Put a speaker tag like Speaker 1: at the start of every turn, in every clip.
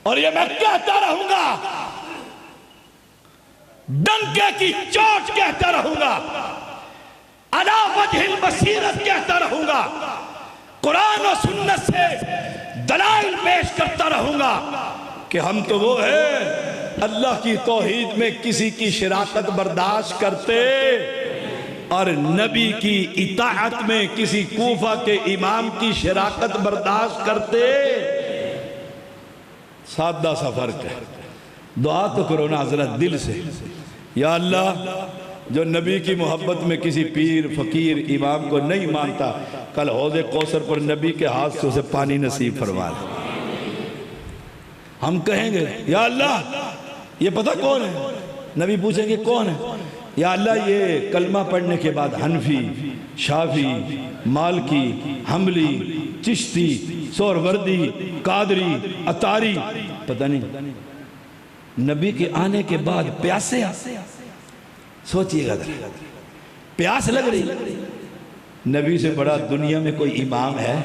Speaker 1: اور یہ میں کہتا رہوں گا، ڈنکے کی چوٹ کہتا رہوں گا، علی وجہ البصیرت کہتا رہوں گا، قرآن و سنت سے دلائل پیش کرتا رہوں گا کہ ہم تو وہ ہیں اللہ کی توحید میں کسی کی شراکت برداشت کرتے اور نبی کی اطاعت میں کسی کوفہ کے امام کی شراکت برداشت کرتے۔ سادہ سا فرق ہے۔ دعا تو کرو نا حضرت دل سے، یا اللہ جو نبی کی محبت میں کسی پیر فقیر امام کو نہیں مانتا، کل حوض کوثر پر نبی کے ہاتھ سے اسے پانی نصیب فرما دے۔ ہم کہیں گے یا اللہ یہ پتہ کون ہے؟ نبی پوچھیں گے کون ہے؟ یا اللہ یہ کلمہ پڑھنے کے بعد حنفی، شافی، مالکی، حنبلی، چشتی، سہروردی، قادری، اتاری، پتہ نہیں۔ نبی کے آنے کے بعد پیاسے سوچئے گا پیاس لگ رہی، نبی سے بڑا دنیا میں کوئی امام ہے؟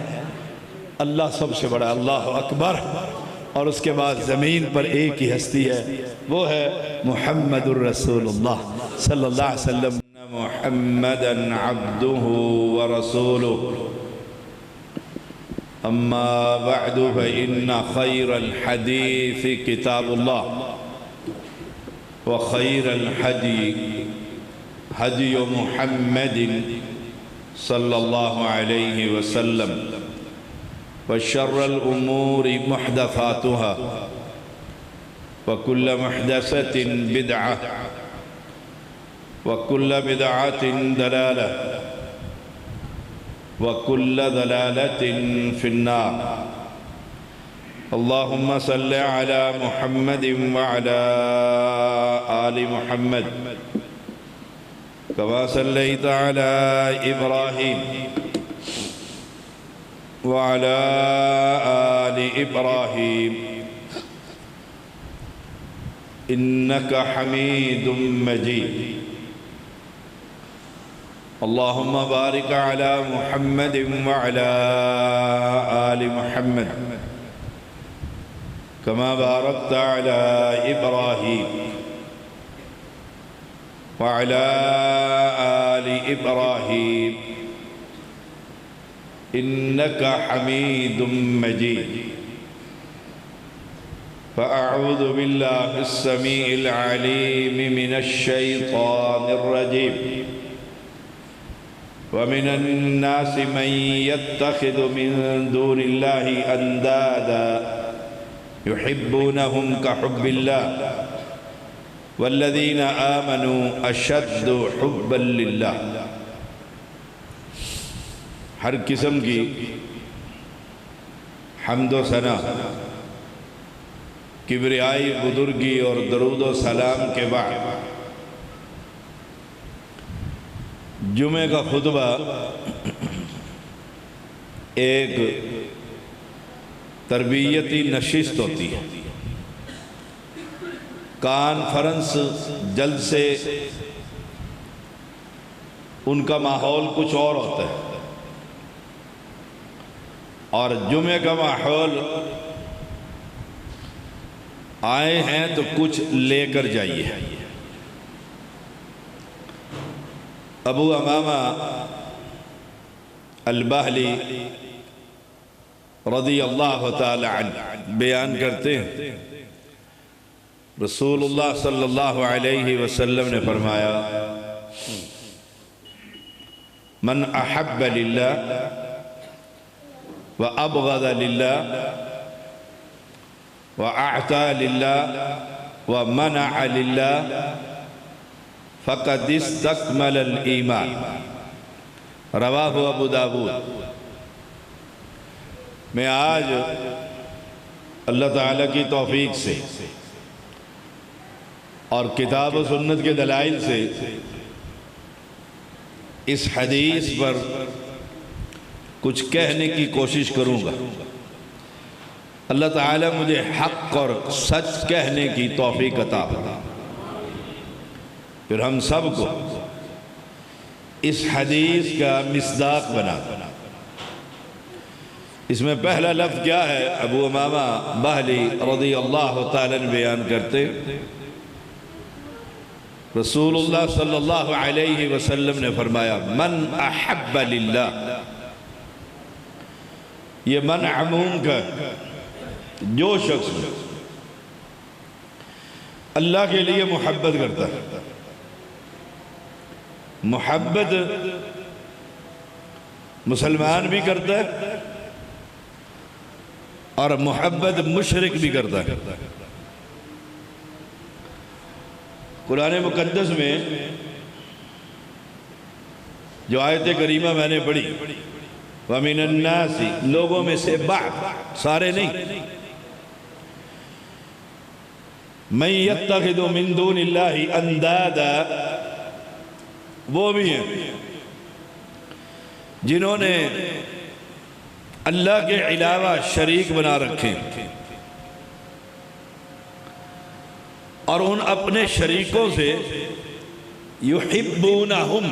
Speaker 1: اللہ سب سے بڑا، اللہ اکبر۔ اور اس کے بعد زمین پر ایک ہی ہستی ہے، وہ ہے محمد الرسول اللہ صلی اللہ علیہ وسلم۔ محمدًا عبدہ ورسولہ، اما بعد فإن خیر الحدیث کتاب اللہ وخیر الحدی حدی محمد صلی اللہ علیہ وسلم وشر الأمور محدثاتها وكل محدثة بدعة وكل بدعة ضلالة وكل ضلالة في النار۔ اللهم صل على محمد وعلى آل محمد كما صليت على إبراهيم وعلى آل إبراهيم إنك حميد مجيد۔ اللهم بارك على محمد وعلى آل محمد كما باركت على إبراهيم وعلى آل إبراهيم إنك حميد مجيد۔ فأعوذ بالله السميع العليم من الشيطان الرجيم، ومن الناس من يتخذ من دون الله أندادا يحبونهم كحب الله والذين آمنوا أشد حبا لله۔ ہر قسم کی حمد و ثنا، کبریائی، بزرگی اور درود و سلام کے بعد جمعہ کا خطبہ ایک تربیتی نشست ہوتی ہے، کانفرنس جلسے، ان کا ماحول کچھ اور ہوتا ہے، اور جمعہ کا ماحول آئے ہیں تو کچھ لے کر جائیے۔ ابو امامہ البہلی رضی اللہ تعالی عنہ بیان کرتے ہیں، رسول اللہ صلی اللہ علیہ وسلم نے فرمایا، من احب للہ وأبغض لله وأعطى لله ومنع لله فقد استكمل الإيمان۔ رواہ ابو داود۔ میں آج اللہ تعالیٰ کی توفیق سے اور کتاب و سنت کے دلائل سے اس حدیث پر کچھ کہنے کی کوشش کروں گا۔ اللہ تعالیٰ مجھے حق اور سچ کہنے کی توفیق عطا فرمائے، پھر ہم سب کو اس حدیث کا مصداق بنا۔ اس میں پہلا لفظ کیا ہے؟ ابو امامہ باہلی رضی اللہ تعالیٰ عنہ بیان کرتے رسول اللہ صلی اللہ علیہ وسلم نے فرمایا من احب للہ، یہ من عموم کا، جو شخص اللہ کے لیے محبت کرتا ہے، محبت مسلمان بھی کرتا ہے اور محبت مشرک بھی کرتا ہے۔ قرآن مقدس میں جو آیت کریمہ میں نے پڑھی وَمِنَ النَّاسِ، لوگوں میں سے بعض، سارے نہیں، مَن يَتَّخِذُ مِن دُونِ اللَّهِ أَندَادًا، وہ بھی ہیں جنہوں نے اللہ کے علاوہ شریک بنا رکھے اور ان اپنے شریکوں سے یحبونہم،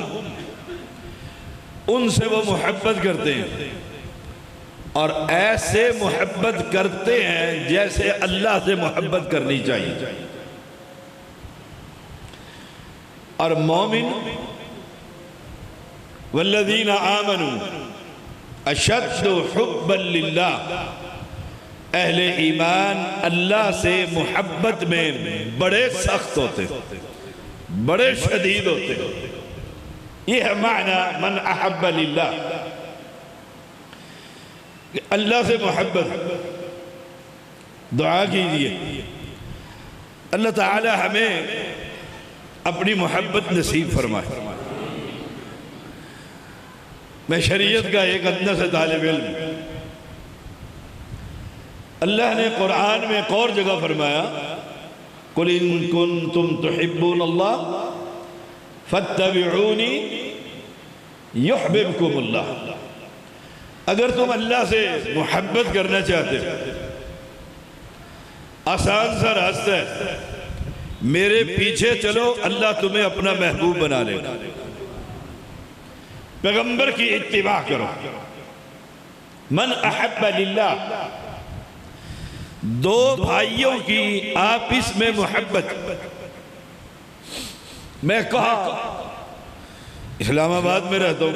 Speaker 1: ان سے وہ محبت کرتے ہیں اور ایسے محبت کرتے ہیں جیسے اللہ سے محبت کرنی چاہیے۔ اور مومن والذین آمنوا اشد حبا للہ، اہل ایمان اللہ سے محبت میں بڑے سخت ہوتے، بڑے شدید ہوتے۔ یہ ہے معنی من احب للہ، کہ اللہ سے محبت۔ دعا کیجئے اللہ تعالی ہمیں اپنی محبت نصیب فرمائے۔ میں شریعت کا ایک ادنا سے طالب علم، اللہ نے قرآن میں ایک اور جگہ فرمایا قُلْ إِن كُنْتُمْ تُحِبُّونَ اللَّهَ فَاتَّبِعُونِي يُحْبِبْكُمُ اللَّهُ، اگر تم اللہ سے محبت کرنا چاہتے آسان سا راستہ ہے، میرے پیچھے چلو، اللہ تمہیں اپنا محبوب بنا لے گا۔ پیغمبر کی اتباع کرو۔ من احب للہ، دو بھائیوں کی آپس میں محبت۔ میں کہا اسلام آباد میں رہتا ہوں،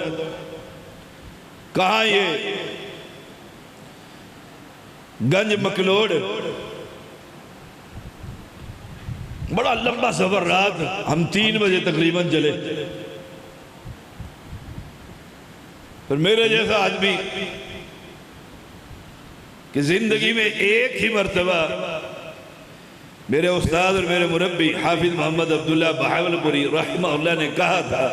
Speaker 1: کہاں یہ گنج مکلوڑ، بڑا لمبا سفر، رات ہم 3 بجے تقریباً چلے، پھر میرے جیسا آدمی کہ زندگی میں ایک ہی مرتبہ میرے استاد اور میرے مربی حافظ محمد عبداللہ بہاولپوری رحمہ اللہ نے کہا تھا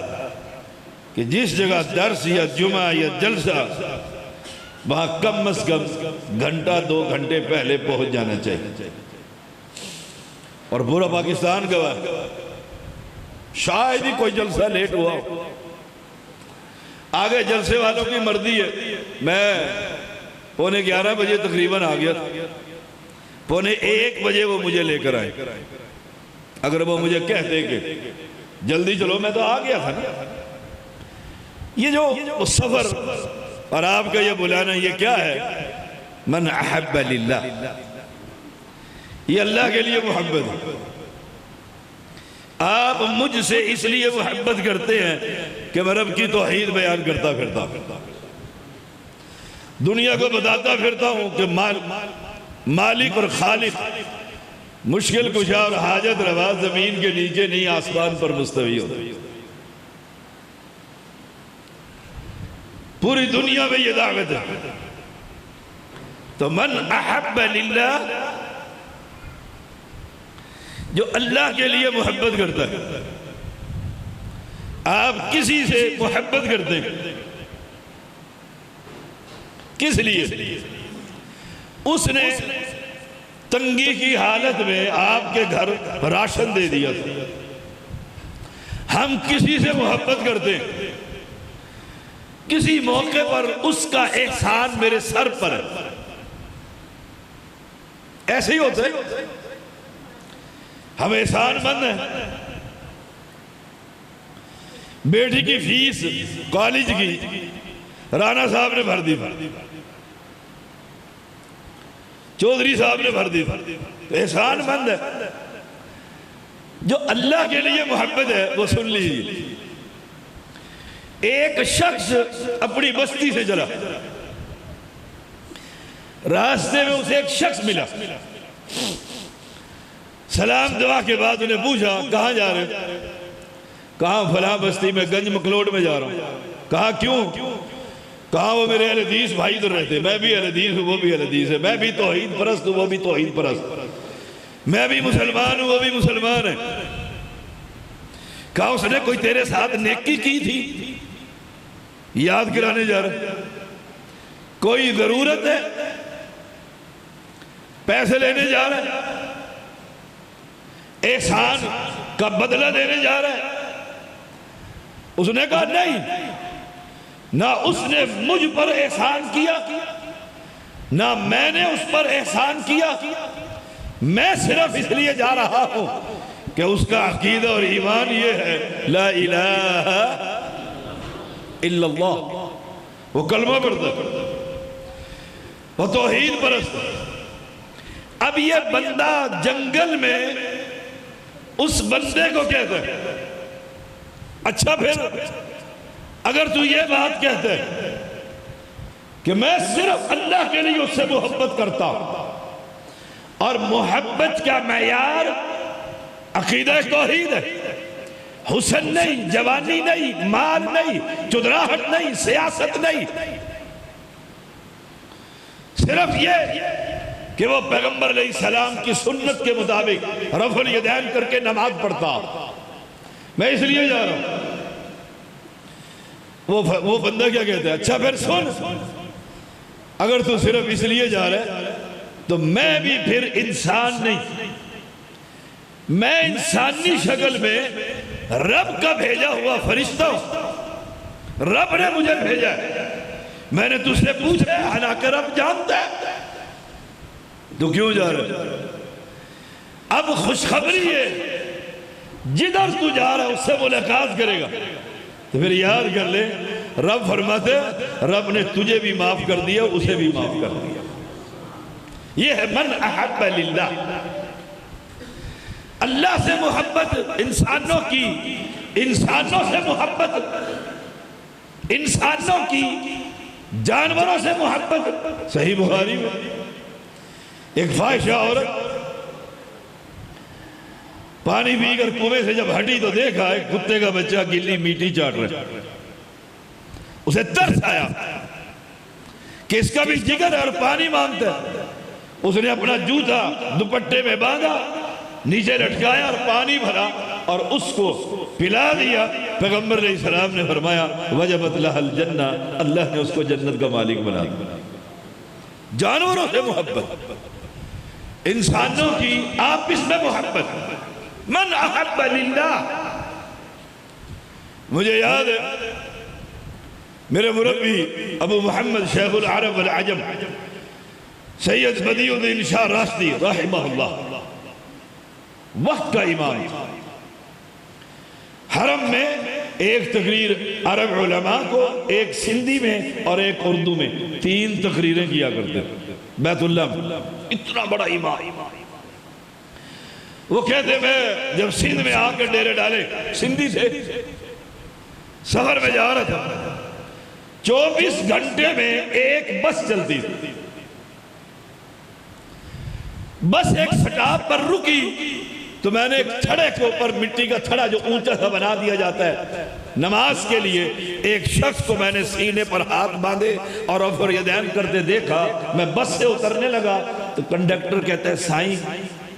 Speaker 1: کہ جس جگہ درس یا جمعہ یا جلسہ، وہاں کم از کم گھنٹہ 2 گھنٹے پہلے پہنچ جانا چاہیے۔ اور پورا پاکستان گواہ، شاید ہی کوئی جلسہ لیٹ ہوا ہو، آگے جلسے والوں کی مرضی ہے۔ میں 11:15 بجے تقریباً آ گیا، 1:45 بجے وہ مجھے لے کر آئے۔ اگر وہ مجھے کہتے کہ جلدی چلو، میں تو آ گیا تھا نا۔ یہ جو سفر اور آپ کا یہ بلانا، یہ کیا ہے؟ من احب للہ، یہ اللہ کے لیے محبت ہے۔ آپ مجھ سے اس لیے محبت کرتے ہیں کہ میں رب کی توحید بیان کرتا پھرتا، دنیا کو بتاتا پھرتا ہوں کہ مالک اور خالق، مشکل کشا اور حاجت روا زمین کے نیچے نہیں، آسمان پر مستوی ہوتا۔ پوری دنیا میں یہ دعوت ہے۔ تو من احب للہ، جو اللہ کے لیے محبت کرتا ہے۔ آپ کسی سے محبت کرتے ہیں، کس لیے؟ اس نے تنگی کی حالت میں آپ کے گھر راشن دے دیا تھا۔ ہم کسی سے محبت کرتے ہیں، کسی موقع پر اس کا احسان میرے سر پر ہے، ایسے ہی ہوتا ہے۔ ہم احسان مند ہیں۔ بیٹی کی فیس کالج کی رانا صاحب نے بھر دی، چودھری صاحب نے بھر دی تھی. احسان مند ہے. جو اللہ کے لیے محبت ہے وہ سن لیجیے. ایک شخص اپنی بستی سے چلا, راستے میں اسے ایک شخص ملا. سلام دعا کے بعد انہیں پوچھا کہاں جا رہے؟ کہا فلاں بستی میں گنج مکلوڈ میں جا رہا ہوں. کہا کیوں؟ کہا وہ میرے اہل حدیث بھائی ادھر رہتے, میں بھی اہل حدیث ہوں وہ بھی اہل حدیث ہے, میں بھی توحید پرست ہوں وہ بھی توحید پرست, میں بھی مسلمان ہوں وہ بھی مسلمان ہے. کہا اس نے کوئی تیرے ساتھ نیکی کی تھی؟ یاد کرانے جا رہے. کوئی ضرورت ہے؟ پیسے لینے جا رہے ہیں؟ احسان کا بدلہ دینے جا رہے ہیں؟ اس نے کہا نہیں, نہ اس نے مجھ پر احسان کیا نہ میں نے اس پر احسان کیا. میں صرف اس لیے جا رہا ہوں کہ اس کا عقیدہ اور ایمان یہ ہے لا الہ الا اللہ, وہ کلمہ پڑھتا ہے, وہ توحید پرست. اب یہ بندہ جنگل میں اس بندے کو کہتا ہے اچھا پھر اگر تو یہ بات کہتا ہے کہ میں صرف اللہ کے لیے اس سے محبت کرتا ہوں اور محبت کا معیار عقیدہ توحید ہے, حسن نہیں, جوانی نہیں, مال نہیں, چدراہٹ نہیں, سیاست نہیں, صرف یہ کہ وہ پیغمبر علیہ السلام کی سنت کے مطابق رفع الیدین کر کے نماز پڑھتا, میں اس لیے جا رہا ہوں. وہ بندہ کیا کہتا ہے اچھا پھر سن, اگر تو صرف اس لیے جا رہا ہے تو میں بھی پھر انسان نہیں, میں انسانی شکل میں رب کا بھیجا ہوا فرشتہ ہوں, رب نے مجھے بھیجا ہے. میں نے تجھ سے پوچھا ہے حالانکہ رب جانتا ہے تو کیوں جا رہا ہے؟ اب خوشخبری ہے جدھر تو جا رہا ہے اس سے ملاقات کرے گا. تو پھر یاد کر لے رب فرماتے رب نے تجھے بھی معاف کر دیا اسے بھی معاف کر دیا. یہ ہے من احب للہ, اللہ سے محبت, انسانوں کی, انسانوں سے محبت, انسانوں کی جانوروں سے محبت. صحیح بخاری میں ایک فاحشہ عورت پانی پی کر کنویں سے جب ہٹی تو دیکھا ایک کتے کا بچہ گلی میٹی چاٹ رہا. اسے ترس آیا کہ اس کا بھی جگر ہے اور پانی مانگتا ہے. اس نے اپنا جوتا دوپٹے میں باندھا, نیچے لٹکایا اور پانی بھرا اور اس کو پلا دیا. پیغمبر علیہ السلام نے فرمایا وجبت لہ الجنہ, اللہ نے اس کو جنت کا مالک بنا دیا. جانوروں سے محبت, انسانوں کی آپس میں محبت. من احب للہ. مجھے یاد ہے میرے مربی ابو محمد شیخ العرب والعجم سید بدیع الدین شاہ راشدی رحمہ اللہ, وقت کا امام, حرم میں ایک تقریر عرب علماء کو, ایک سندھی میں اور ایک اردو میں, 3 تقریریں کیا کرتے بیت اللہ میں. اتنا بڑا امام. وہ کہتے میں جب سندھ میں آ کر ڈیرے ڈالے, سندھی سے سفر میں جا رہا تھا, 24 گھنٹے میں ایک بس چلتی تھی. بس ایک سٹاپ پر رکی تو میں نے ایک تھڑے کے اوپر, مٹی کا تھڑا جو اونچا سا بنا دیا جاتا ہے نماز کے لیے, ایک شخص کو میں نے سینے پر ہاتھ باندھے اور رفع الیدین کرتے دیکھا. میں بس سے اترنے لگا تو کنڈکٹر کہتا ہے سائیں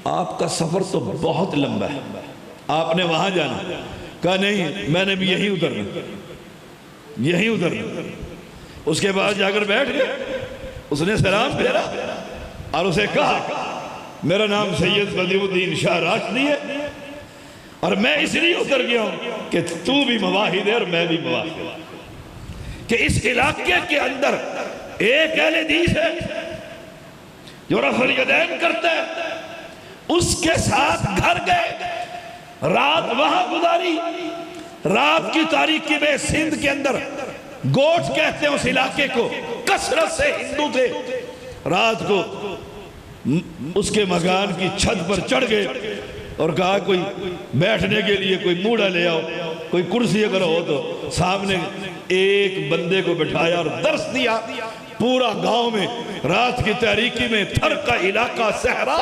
Speaker 1: آپ کا سفر تو بہت لمبا ہے, آپ نے وہاں جانا. کہا نہیں میں نے بھی یہی اترنا. اس کے بعد جا کر بیٹھ گئے. اس نے سلام پھیرا اور اسے کہا میرا نام سید بدیع الدین شاہ راشدی ہے اور میں اس لیے اتر گیا ہوں کہ تو بھی مواحد ہے اور میں بھی مواحد ہوں, کہ اس علاقے کے اندر ایک اہل حدیث ہے جو رفع الیدین کرتا ہے. اس کے ساتھ گھر گئے, رات وہاں گزاری. رات کی تاریکی میں سندھ کے اندر گوٹ کہتے ہیں اس علاقے کو, کثرت سے ہندو تھے. رات کو اس کے مکان کی چھت پر چڑھ گئے اور کہا کوئی بیٹھنے کے لیے کوئی موڑا لے آؤ، کوئی کرسی اگر ہو تو۔ سامنے ایک بندے کو بٹھایا اور درس دیا۔ پورا گاؤں میں رات کی تاریکی میں تھر کا علاقہ صحرا،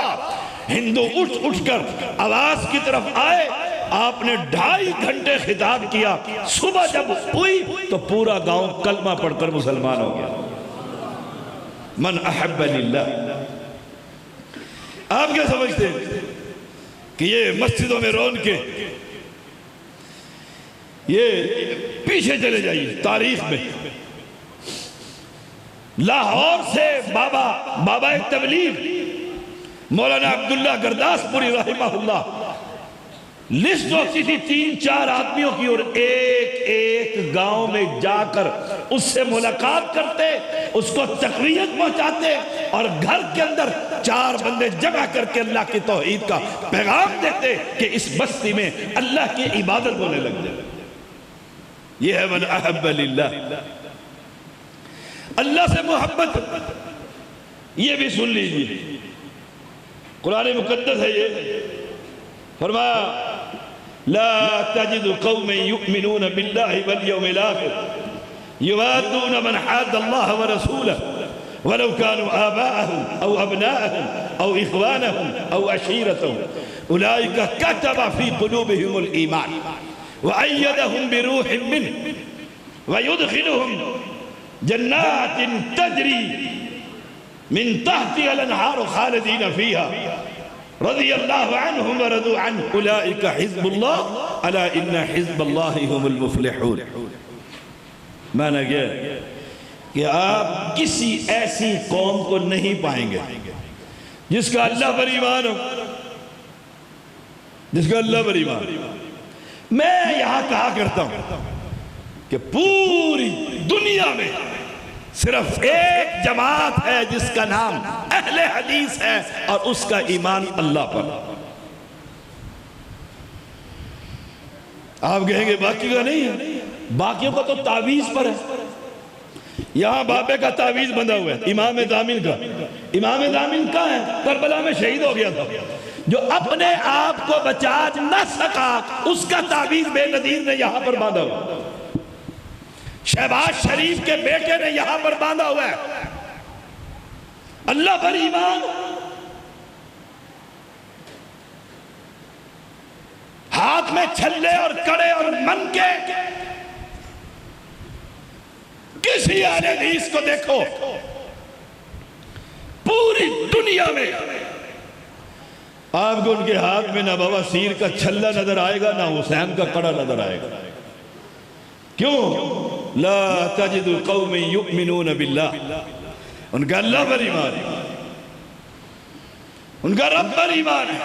Speaker 1: ہندو اٹھ کر آواز کی طرف آئے۔ آپ نے 2.5 گھنٹے خطاب کیا۔ صبح جب ہوئی تو پورا گاؤں کلمہ پڑھ کر مسلمان ہو گیا۔ من احب للہ۔ آپ کیا سمجھتے ہیں کہ یہ مسجدوں میں رون کے یہ پیچھے چلے جائیے تاریخ میں، لاہور سے بابا تبلیغ مولانا عبداللہ گرداس پوری رحمہ اللہ، لسٹ ہوتی تھی 3-4 آدمیوں کی، اور ایک گاؤں میں جا کر اس سے ملاقات کرتے، اس کو تقویت پہنچاتے، اور گھر کے اندر 4 بندے جمع کر کے اللہ کی توحید کا پیغام دیتے کہ اس بستی میں اللہ کی عبادت ہونے لگ جائے۔ یہ ہے من احب للہ، اللہ سے محبت۔ یہ بھی سن لیجیے، قرآن مقدس ہے یہ، فرمایا لا تجد قوم يؤمنون بالله واليوم الآخر يوادون من حاد الله ورسوله ولو كانوا آباءهم أو أبناءهم أو إخوانهم أو عشيرتهم أولئك كتب في قلوبهم الإيمان وأيدهم بروح منه ويدخلهم جنات تجري من تحتها الأنهار خالدين فيها رضی اللہ عنہم ورضوا عنہ اولئک حزب اللہ الا ان حزب اللہ هم المفلحون۔ مانا گیا کہ آپ کسی ایسی قوم کو نہیں پائیں گے جس کا اللہ پر ایمان ہو، جس کا اللہ پر ایمان ہو۔ میں یہاں کہا کرتا ہوں کہ پوری دنیا میں صرف ایک جماعت ہے جس کا نام اہل حدیث ہے، اور اس کا ایمان اللہ پر۔ آپ کہیں گے باقی کا نہیں ہے، باقیوں کا تو تعویذ پر ہے۔ یہاں بابے کا تعویذ بندھا ہوا ہے، امام ضامن کا۔ امام ضامن کا ہے، کربلا میں شہید ہو گیا تھا۔ جو اپنے آپ کو بچا نہ سکا اس کا تعویذ بے نظیر نے یہاں پر باندھا ہوا۔ شہباز شریف کے بیٹے نے یہاں پر باندھا ہوا ہے، اللہ پر ایمان۔ ہاتھ میں چھلے اور کڑے اور منکے، کسی اہل حدیث کو دیکھو پوری دنیا میں آپ کو ان کے ہاتھ میں نہ بواسیر کا چھلا نظر آئے گا، نہ حسین کا کڑا نظر آئے گا۔ کیوں؟ لا تجد قوم یؤمنون باللہ، ان کا اللہ پر ایمان ہے، ان کا رب پر ایمان ہے۔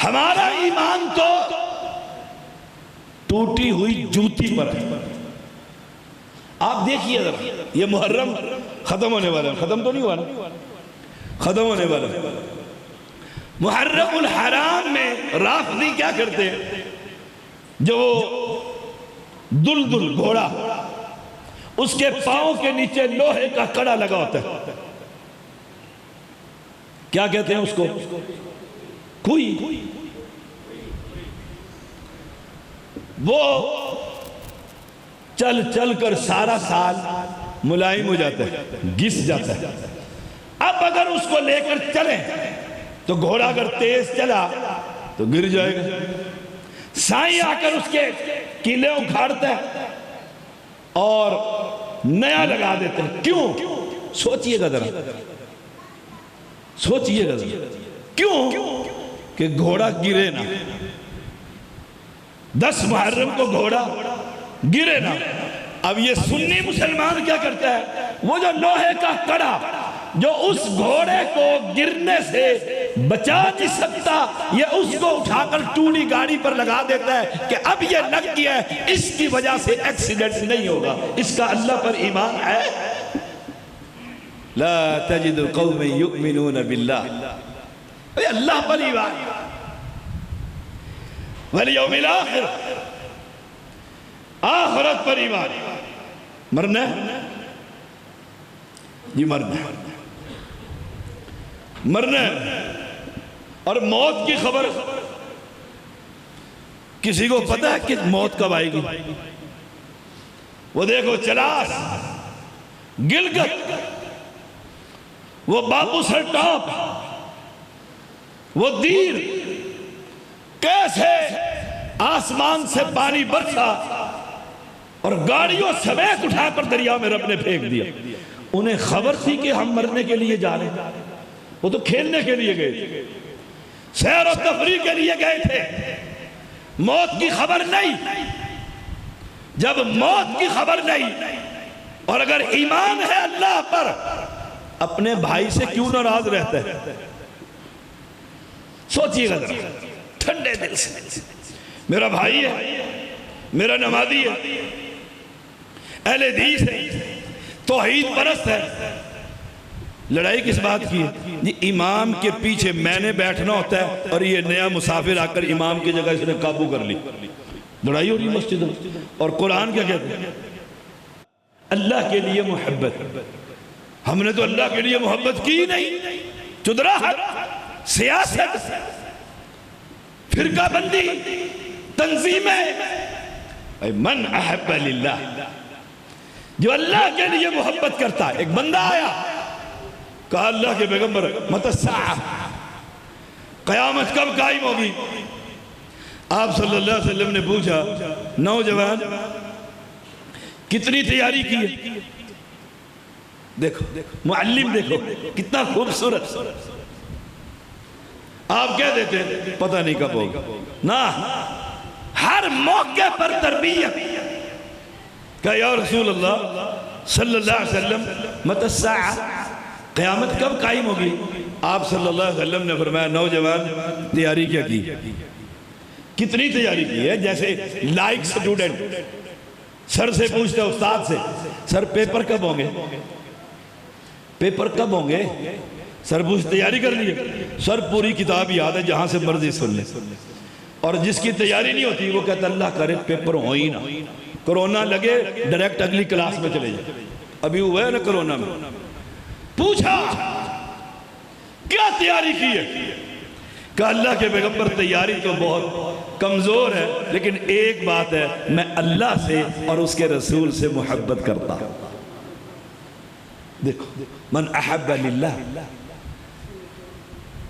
Speaker 1: ہمارا ایمان تو ٹوٹی ہوئی جوتی پر ہے۔ آپ دیکھیے ذرا، یہ محرم ختم ہونے والا ہے، ختم تو نہیں ہوا نا، ختم ہونے والا ہے۔ محرم الحرام میں رافضی کیا کرتے ہیں؟ جو دلدل گھوڑا، اس کے پاؤں کے نیچے لوہے کا کڑا لگا ہوتا ہے، کیا کہتے ہیں اس کو؟ کوئی۔ وہ چل چل کر سارا سال ملائم ہو جاتا ہے، گس جاتا ہے۔ اب اگر اس کو لے کر چلیں تو گھوڑا اگر تیز چلا تو گر جائے گا۔ سائیں آ کر اس کے کیلے اکھاڑتا ہے اور نیا لگا دیتے ہیں۔ کیوں؟ سوچئے گا ذرا، سوچئے گا ذرا، کیوں؟ کہ گھوڑا گرے نا، 10 محرم کو گھوڑا گرے نا۔ اب یہ سنی مسلمان کیا کرتا ہے؟ وہ جو لوہے کا کڑا جو اس گھوڑے کو گرنے سے بچا نہیں سکتا، یہ اس کو اٹھا کر ٹولی گاڑی پر لگا دیتا ہے کہ اب یہ لگ گیا ہے، اس کی وجہ سے ایکسیڈنٹ نہیں ہوگا۔ اس کا اللہ پر ایمان ہے۔ لا تجد قوم یؤمنون باللہ، اللہ پر ایمان، والیوم الآخر، آخرت پر ایمان۔ مرنا ہے جی، مرنا ہے۔ مرنا ہے، اور موت کی خبر کسی کو پتہ ہے کہ موت کب آئے گی؟ وہ دیکھو چلاس، گلگت، وہ بابو سر ٹاپ، وہ دیر، کیسے آسمان سے پانی برسا اور گاڑیوں سمیت اٹھا کر دریا میں رب نے پھینک دیا۔ انہیں خبر تھی کہ ہم مرنے کے لیے جا رہے ہیں؟ وہ تو کھیلنے کے لیے گئے تھے، سیر و تفریح کے لیے گئے تھے، موت کی خبر نہیں۔ جب موت کی خبر نہیں، اور اگر ایمان ہے اللہ پر، اپنے بھائی سے کیوں ناراض رہتا ہے؟ سوچئے گا ذرا ٹھنڈے دل سے، میرا بھائی ہے، میرا نمازی ہے، اہل حدیث ہے، توحید پرست ہے، لڑائی کس بات کی ہے؟ یہ امام کے پیچھے میں نے بیٹھنا ہوتا ہے اور یہ نیا مسافر آ کر امام کی جگہ اس نے قابو کر لی، لڑائی ہو رہی مسجد میں۔ اور قرآن کیا کہتے ہیں؟ اللہ کے لیے محبت۔ ہم نے تو اللہ کے لیے محبت کی نہیں، چدراہت، سیاست، فرقہ بندی، تنظیمیں۔ من احب للہ، جو اللہ کے لیے محبت کرتا ہے۔ ایک بندہ آیا، کہا اللہ کے پیغمبر متی الساعہ، قیامت کب قائم ہوگی؟ آپ صلی اللہ علیہ وسلم نے پوچھا نوجوان کتنی تیاری کی ہے؟ دیکھو معلم، دیکھو کتنا خوبصورت۔ آپ کہہ دیتے ہیں پتہ نہیں کب ہوگا، نہ ہر موقع پر تربیت۔ کہا یا رسول اللہ صلی اللہ علیہ وسلم متی الساعہ، قیامت کب قائم ہوگی؟ آپ صلی اللہ علیہ وسلم نے فرمایا نوجوان تیاری کیا کی؟ کتنی تیاری کی ہے؟ جیسے لائک سٹوڈنٹ سر سے پوچھتے ہیں استاد سے، سر پیپر کب ہوں گے؟ پیپر کب ہوں گے؟ سر پوچھ تیاری کر لیے؟ سر پوری کتاب یاد ہے، جہاں سے مرضی سن لے۔ اور جس کی تیاری نہیں ہوتی وہ کہتا اللہ کرے پیپر ہو ہی نہ، کرونا لگے ڈائریکٹ اگلی کلاس میں چلے جائے۔ ابھی ہوا ہے نا کرونا میں۔ پوچھا کیا تیاری کی ہے؟ کہ اللہ کے پیغمبر تیاری تو بہت کمزور ہے، لیکن ایک بات ہے، میں اللہ سے اور اس کے رسول سے محبت کرتا ہوں۔ دیکھو من احب للہ،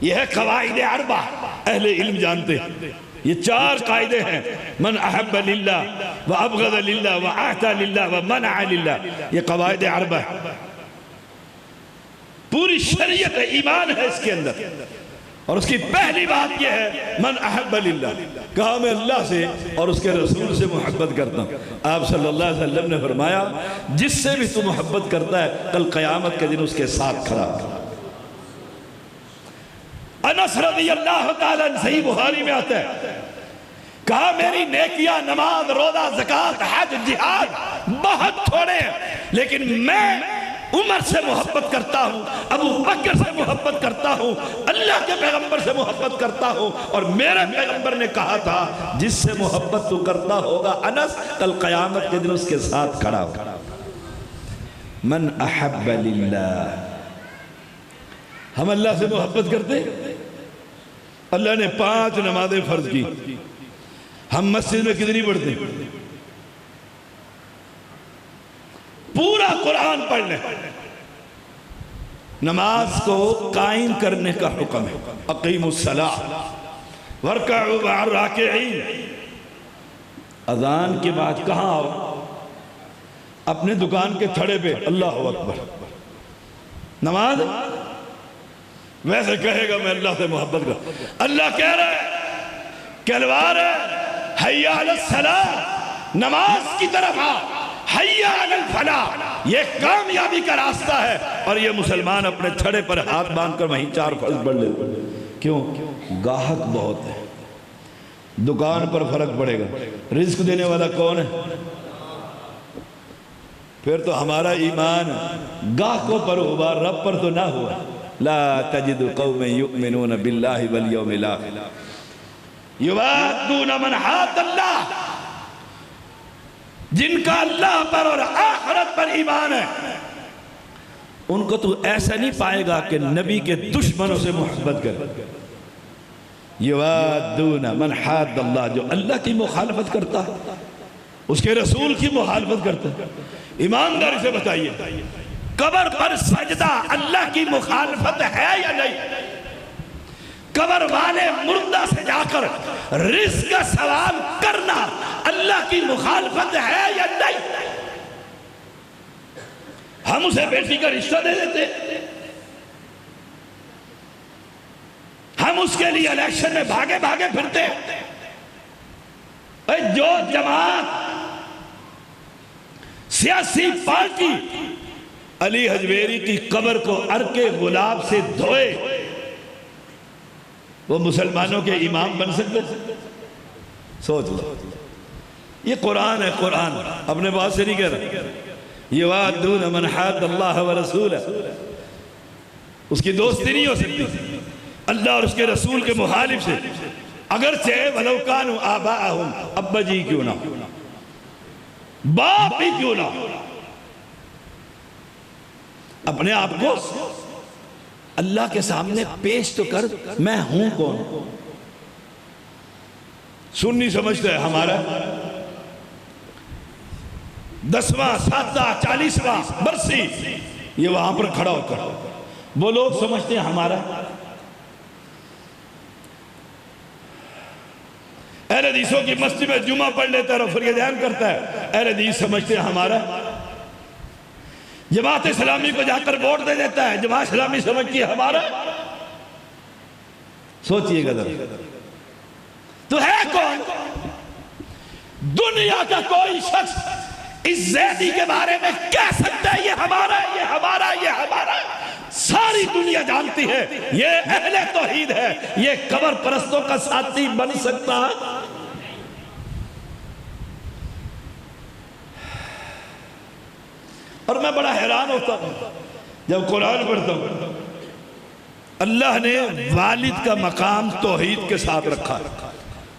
Speaker 1: یہ ہے قواعد اربع، اہل علم جانتے ہیں یہ 4 قاعدے ہیں۔ من احب للہ وابغض للہ واعطى للہ ومنع للہ، یہ قواعد اربع ہے، پوری شریعت ایمان ہے اس کے اندر۔ اور اس کی پہلی بات یہ ہے من احب للہ، کہا میں اللہ سے اور اس کے رسول سے محبت کرتا ہوں۔ آپ صلی اللہ علیہ وسلم نے فرمایا جس سے بھی تو محبت کرتا ہے کل قیامت کے دن اس کے ساتھ کھڑا۔ انس رضی اللہ تعالیٰ صحیح بخاری میں آتا ہے، کہا میری نیکیاں نماز، روزہ، زکوٰۃ، حج، جہاد بہت تھوڑے ہیں، لیکن میں عمر سے محبت کرتا ہوں، ابو بکر سے محبت کرتا ہوں، اللہ کے پیغمبر سے محبت کرتا ہوں، اور میرے پیغمبر نے کہا تھا جس سے محبت تو کرتا ہوگا انس کل قیامت کے دن اس کے ساتھ کھڑا ہوگا۔ من احب للہ، ہم اللہ سے محبت کرتے؟ اللہ نے 5 نمازیں فرض کی، ہم مسجد میں کتنی پڑھتے؟ پورا قرآن پڑھ لیں۔ نماز کو قائم کرنے کا حکم ہے، اقیموا الصلاۃ وارکعوا مع الراکعین۔ اذان کے بعد کہاں آؤ؟ اپنے دکان کے تھڑے پہ اللہ اکبر۔ نماز ویسے کہے گا میں اللہ سے محبت کرتا، اللہ کہہ رہا ہے کہلوا رہا ہے حی علی الصلاۃ، نماز کی طرف آ، حی علی الفلاح، یہ کامیابی کا راستہ ہے۔ اور یہ مسلمان اپنے تھڑے پر ہاتھ باندھ کر وہیں 4 فرض پڑھ لیتے۔ کیوں؟ گاہک بہت ہے، دکان پر فرق پڑے گا، رزق دینے والا کون ہے؟ پھر تو ہمارا ایمان گاہکوں پر ہوا، رب پر تو نہ ہوا۔ لا تجد قوم یؤمنون باللہ والیوم الآخر یوادون من حاد اللہ، جن کا اللہ پر اور آخرت پر ایمان ہے ان کو تو ایسا نہیں پائے گا کہ نبی کے دشمنوں سے محبت کرے. یوادون من حاد اللہ، جو اللہ کی مخالفت کرتا ہے، اس کے رسول کی مخالفت کرتا ہے. ایمانداری سے بتائیے قبر پر سجدہ اللہ کی مخالفت ہے یا نہیں؟ قبر والے مردہ سے جا کر رزق کا سوال کرنا اللہ کی مخالفت ہے یا نہیں؟ ہم اسے بیٹی کا رشتہ دے دیتے، ہم اس کے لیے الیکشن میں بھاگے بھاگے پھرتے. جو جماعت سیاسی پارٹی علی حجویری کی قبر کو عرق گلاب سے دھوئے، وہ مسلمانوں کے امام بن سکتے؟ سوچ لو. یہ قرآن ہے، قرآن اپنے بات سے نہیں کہہ رہا. یوادون من حاد اللہ ورسولہ، اس کی دوستی نہیں ہو سکتی اللہ اور اس کے رسول کے مخالف سے، اگرچہ ولو کانوا آباءہم، ابا جی کیوں نہ، باپ ہی کیوں نہ. اپنے آپ کو اللہ کے سامنے پیش تو کر، میں ہوں کون. سنی سمجھتے ہیں ہمارا 10واں 7واں 40واں برسی یہ وہاں پر کھڑا ہو کر، وہ لوگ سمجھتے ہیں ہمارا. اہل حدیثوں کی مسجد میں جمعہ پڑھ لیتا ہے اور فرق دھیان کرتا ہے، اہل حدیث سمجھتے ہیں ہمارا. جماعت اسلامی کو جا کر ووٹ دے دیتا ہے، جماعت اسلامی سمجھتی ہے ہمارا. سوچئے گا ذرا، تو ہے کون؟ دنیا کا کوئی شخص اس زیدی کے بارے میں کہہ سکتا ہے یہ ہمارا، یہ ہمارا، یہ ہمارا. ساری دنیا جانتی ہے یہ اہل توحید ہے. یہ قبر پرستوں کا ساتھی بن سکتا ہے؟ اور میں بڑا حیران ہوتا ہوں جب قرآن پڑھتا ہوں، اللہ نے والد کا مقام توحید کے ساتھ رکھا.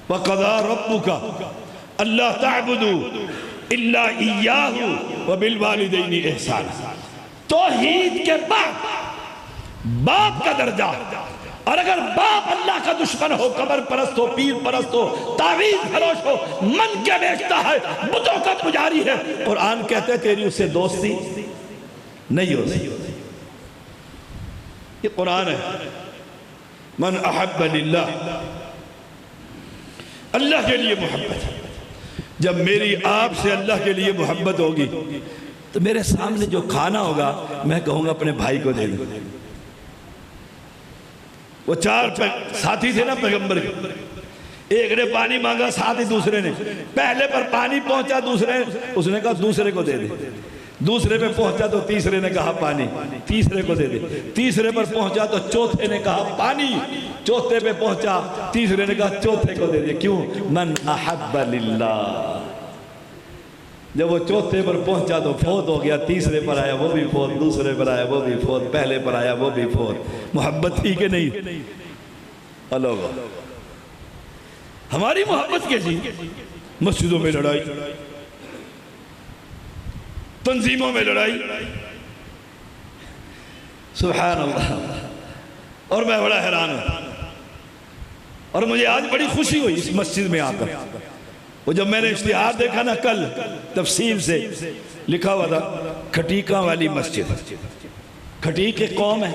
Speaker 1: وَقَضَىٰ رَبُّكَ أَلَّا تَعْبُدُوا إِلَّا إِيَّاهُ وَبِالْوَالِدَيْنِ إِحْسَانًا. توحید کے بعد باپ کا درجہ، اور اگر باپ اللہ کا دشمن ہو، قبر پرست ہو، پیر پرست ہو، تعویذ فروش ہو، من کے بیچتا ہے، بتوں کا پجاری ہے، قرآن کہتے ہیں تیری اس سے دوستی نہیں ہو سکتی. یہ قرآن ہے. من احب للہ، اللہ کے لیے محبت. جب میری آپ سے اللہ کے لیے محبت ہوگی تو میرے سامنے جو کھانا ہوگا میں کہوں گا اپنے بھائی کو دے دوں. وہ 4 ساتھی تھے نا پیغمبر کے، ایک نے پانی مانگا، ساتھی دوسرے نے، پہلے پر پانی پہنچا، دوسرے اس نے کہا دوسرے کو دے دے. دوسرے پہ پہنچا تو تیسرے نے کہا پانی، تیسرے کو دے دے. تیسرے پر پہنچا تو چوتھے نے کہا پانی، چوتھے پہ پہنچا تیسرے نے کہا چوتھے کو دے دے. کیوں؟ من احب للہ. جب وہ چوتھے پر پہنچا تو فوت ہو گیا، تیسرے پر آیا وہ بھی فوت، دوسرے پر آیا وہ بھی فوت، پہلے پر آیا وہ بھی فوت. محبت تھی کہ نہیں؟ اللہ، ہماری محبت کیسی؟ مسجدوں میں لڑائی، تنظیموں میں لڑائی، سبحان اللہ. اور میں بڑا حیران ہوں، اور مجھے آج بڑی خوشی ہوئی اس مسجد میں آ کر. وہ جب میں نے اشتہار دیکھا نا کل، تفصیل سے لکھا ہوا تھا کھٹیکا والی مسجد. کھٹیک ایک قوم ہے.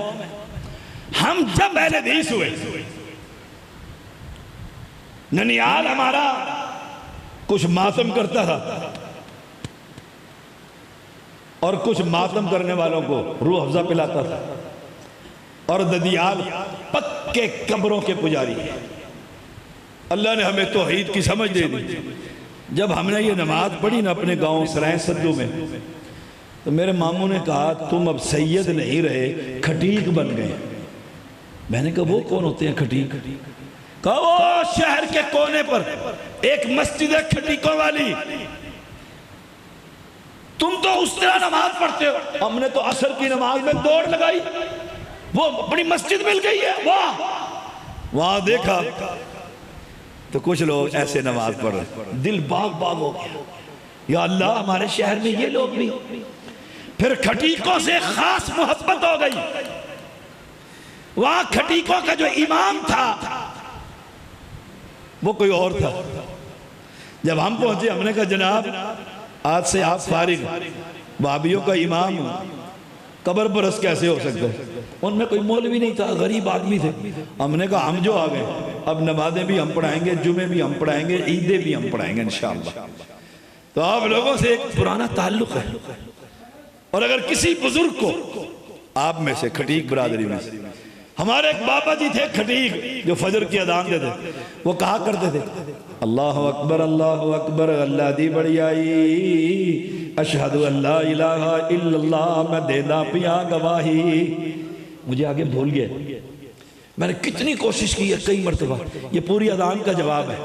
Speaker 1: ہم جب اہل حدیث ہوئے، ننیال ہمارا کچھ ماتم کرتا تھا اور کچھ ماتم کرنے والوں کو روح افزا پلاتا تھا، اور ددیال پکے قبروں کے پجاری. اللہ نے ہمیں توحید کی سمجھ دے دی. جب ہم نے یہ نماز پڑھی نا اپنے گاؤں سرائے سدو میں، تو میرے ماموں نے کہا تم اب سید نہیں رہے، کھٹیک بن گئے. میں نے کہا وہ کون ہوتے ہیں کھٹیک؟ کہا وہ شہر کے کونے پر ایک مسجد ہے کھٹیکوں والی، تم تو اس طرح نماز پڑھتے ہو. ہم نے تو عصر کی نماز میں دوڑ لگائی، وہ اپنی مسجد مل گئی ہے. وہاں دیکھا تو کچھ لوگ ایسے نماز پڑھ رہے، دل باغ باغ ہو گیا. یا اللہ ہمارے شہر میں یہ لوگ بھی. پھر کھٹیکوں سے خاص محبت ہو گئی. وہاں کھٹیکوں کا جو امام تھا وہ کوئی اور تھا. جب ہم پہنچے ہم نے کہا جناب آج سے آپ فارغ، وہابیوں کا امام قبر پرست کیسے ہو سکتے ہیں؟ ان میں کوئی مولوی نہیں تھا، غریب آدمی تھے. ہم نے کہا ہم جو آ گئے اب نمازیں بھی ہم پڑھائیں گے، جمعے بھی ہم پڑھائیں گے، عیدیں بھی ہم پڑھائیں گے انشاءاللہ. تو آپ لوگوں سے ایک پرانا تعلق ہے. اور اگر کسی بزرگ کو آپ میں سے کھٹیک برادری میں سے، ہمارے ایک بابا جی تھے کھٹیک جو فجر کی اذان دیتے، وہ کہا کرتے تھے اللہ اکبر اللہ دی بڑی آئی، اشہد ان لا الہ الا اللہ، میں دینا پیا گواہی. مجھے آگے بھول گئے، میں نے کتنی کوشش کی ہے کئی مرتبہ. یہ پوری اذان کا جواب ہے.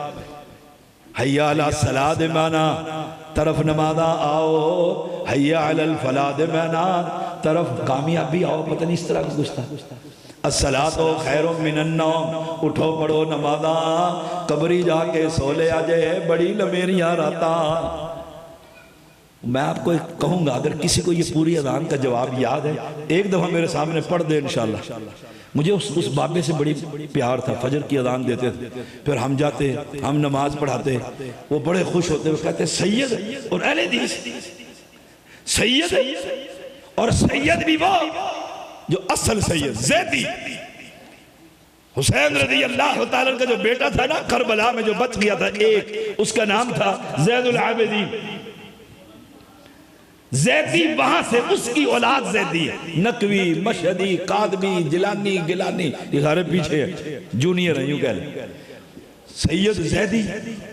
Speaker 1: حیا علی الصلاۃ مانا طرف نمازہ آؤ، حیا علی الفلاح مانا طرف کامیابی آؤ. پتہ نہیں اس طرح کا کچھ تھا. الصلاۃ خیر من النوم، اٹھو پڑھو نمازاں، قبری جا کے سو لے آجے بڑی لمیریاں راتا. میں آپ کو کہوں گا اگر کسی کو یہ پوری اذان کا جواب یاد ہے ایک دفعہ میرے سامنے پڑھ دے انشاءاللہ. مجھے اس بابے سے بڑی پیار تھا. فجر کی اذان دیتے تھے، پھر ہم جاتے، ہم نماز پڑھاتے، وہ بڑے خوش ہوتے، وہ کہتے سید اور اہل حدیث، سید اور سید بھی وہ جو اصل سید زیدی حسین رضی اللہ تعالیٰ کا جو بیٹا تھا نا کربلا میں جو بچ گیا تھا ایک، اس کا نام تھا زید العابدین. زیدی وہاں سے اس کی اولاد زیدی ہے. نقوی، مشہدی، قادمی، جلانی، گلانی، یہ سارے پیچھے ہیں، جونیئر ہیں یوں کہہ لیں. سید زیدی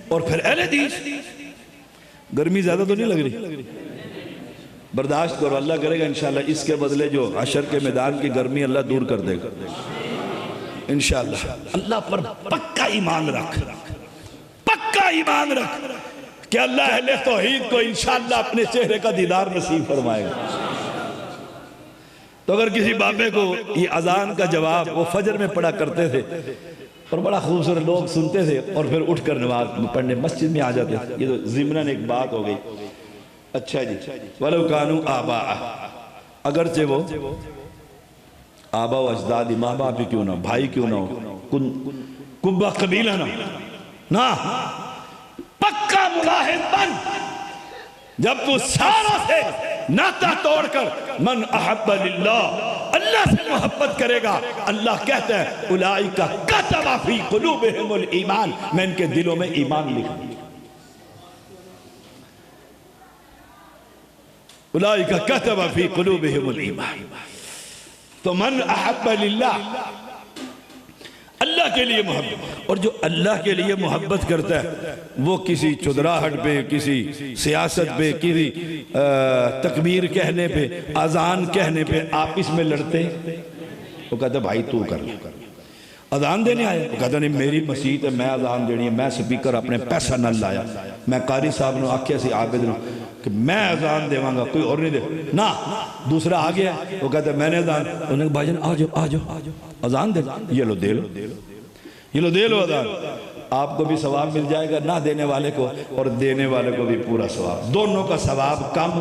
Speaker 1: اور پھر اہل حدیث. گرمی زیادہ تو نہیں لگ رہی؟ برداشت کرو، اللہ کرے گا انشاءاللہ اس کے بدلے جو حشر کے میدان کی گرمی اللہ دور کر دے گا انشاءاللہ. اللہ پر پکا ایمان رکھ، پکا ایمان رکھ کہ اللہ اہل توحید کو انشاءاللہ اپنے چہرے کا دیدار نصیب فرمائے گا. تو اگر کسی بابے کو یہ اذان کا جواب وہ فجر میں پڑھا کرتے تھے اور بڑا خوبصورت لوگ سنتے تھے اور پھر اٹھ کر نماز پڑھنے مسجد میں آ جاتے تھے. یہ تو ضمناً ایک بات ہو گئی. اچھا جی، وَلَوْ كَانُوا آبَاءَ، اگرچہ وہ آبا و اجداد ماں باپ بھی کیوں نہ ہو، بھائی کیوں نہ ہو، کنبہ قبیلہ نہ، پکا ملاحد بن. جب تو سارا سے ناتا توڑ کر من احب للہ، اللہ سے محبت کرے گا، اللہ کہتا ہے اولئک کتب فی قلوبہم الایمان، میں ان کے دلوں میں ایمان لکھ دوں. اولئک کتب فی قلوبہم الایمان. تو من احب للہ، اللہ کے لیے محبت. اور جو اللہ کے لیے محبت کرتا ہے وہ کسی چدراہٹ پہ، کسی سیاست پہ، کسی تکبیر کہنے پہ، اذان کہنے پہ آپس میں لڑتے. وہ کہتا ہے بھائی تو کر اذان دینے آیا. وہ کہتا نہیں میری مسجد ہے، میں اذان دینی ہے، میں سپیکر اپنے پیسہ نہ لایا، میں قاری صاحب نے آکھیا سی عابد نے کہ میں اذان دیواں گا، کوئی اور نہیں دے نا. دوسرا آ گیا، وہ کہتا ہے میں نے اذان. انہوں نے کہا بھائی جان آ جاؤ اذان دے. یہ لو دے لو اذان. آپ کو بھی ثواب مل جائے گا، نہ دینے والے کو اور دینے والے کو بھی پورا ثواب، دونوں کا ثواب کم.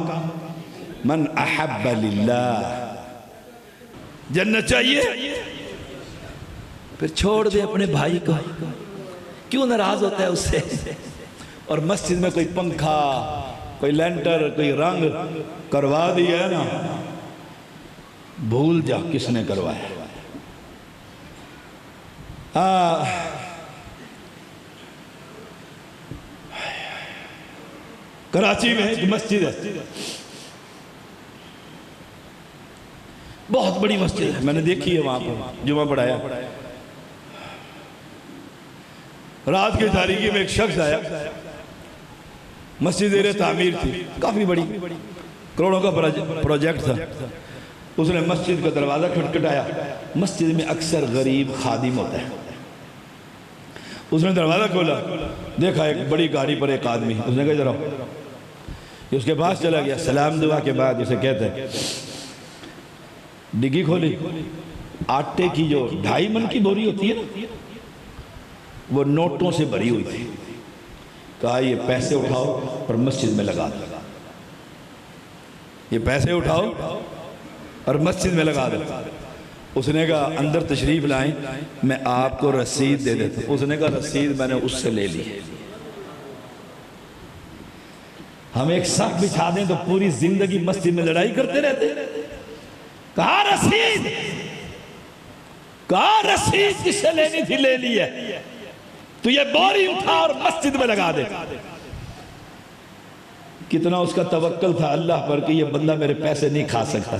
Speaker 1: من احب للہ، جنت چاہیے پھر چھوڑ دے اپنے بھائی کو. کیوں ناراض ہوتا ہے اس سے؟ اور مسجد میں کوئی پنکھا، کوئی لینٹر، کوئی رنگ کروا دیا ہے نا، بھول جا کس نے کروایا. کراچی میں ایک مسجد ہے، بہت بڑی مسجد ہے، میں نے دیکھی ہے، وہاں پر جمعہ پڑھایا. رات کی تاریکی میں ایک شخص آیا، مسجد زیر تعمیر تھی، کافی بڑی، کروڑوں کا پروجیکٹ تھا. اس نے مسجد کا دروازہ کھٹکھٹایا. مسجد میں اکثر غریب خادم ہوتا ہے. اس نے دروازہ کھولا، دیکھا ایک بڑی گاڑی پر ایک آدمی. اس نے کہا ذرا، اس کے پاس چلا گیا، سلام دعا کے بعد اسے کہتا ہے ڈگی کھولی، آٹے کی جو 2.5 من کی بوری ہوتی ہے نا، وہ نوٹوں سے بھری ہوئی تھی. کہا یہ پیسے اٹھاؤ اور مسجد میں لگا دو. یہ پیسے اٹھاؤ اور مسجد میں لگا دو۔ اس نے کہا اندر تشریف لائیں، میں آپ کو رسید دے دیتا ہوں۔ اس نے کہا رسید میں نے اس سے لے لی۔ ہم ایک صف بچھا دیں تو پوری زندگی مسجد میں لڑائی کرتے رہتے۔ کہا رسید، کہا رسید کس سے لینی تھی لے لی ہے، تو یہ بوری اٹھا اور مسجد میں لگا دے۔ کتنا اس کا توکل تھا اللہ پر کہ یہ بندہ میرے پیسے نہیں کھا سکتا۔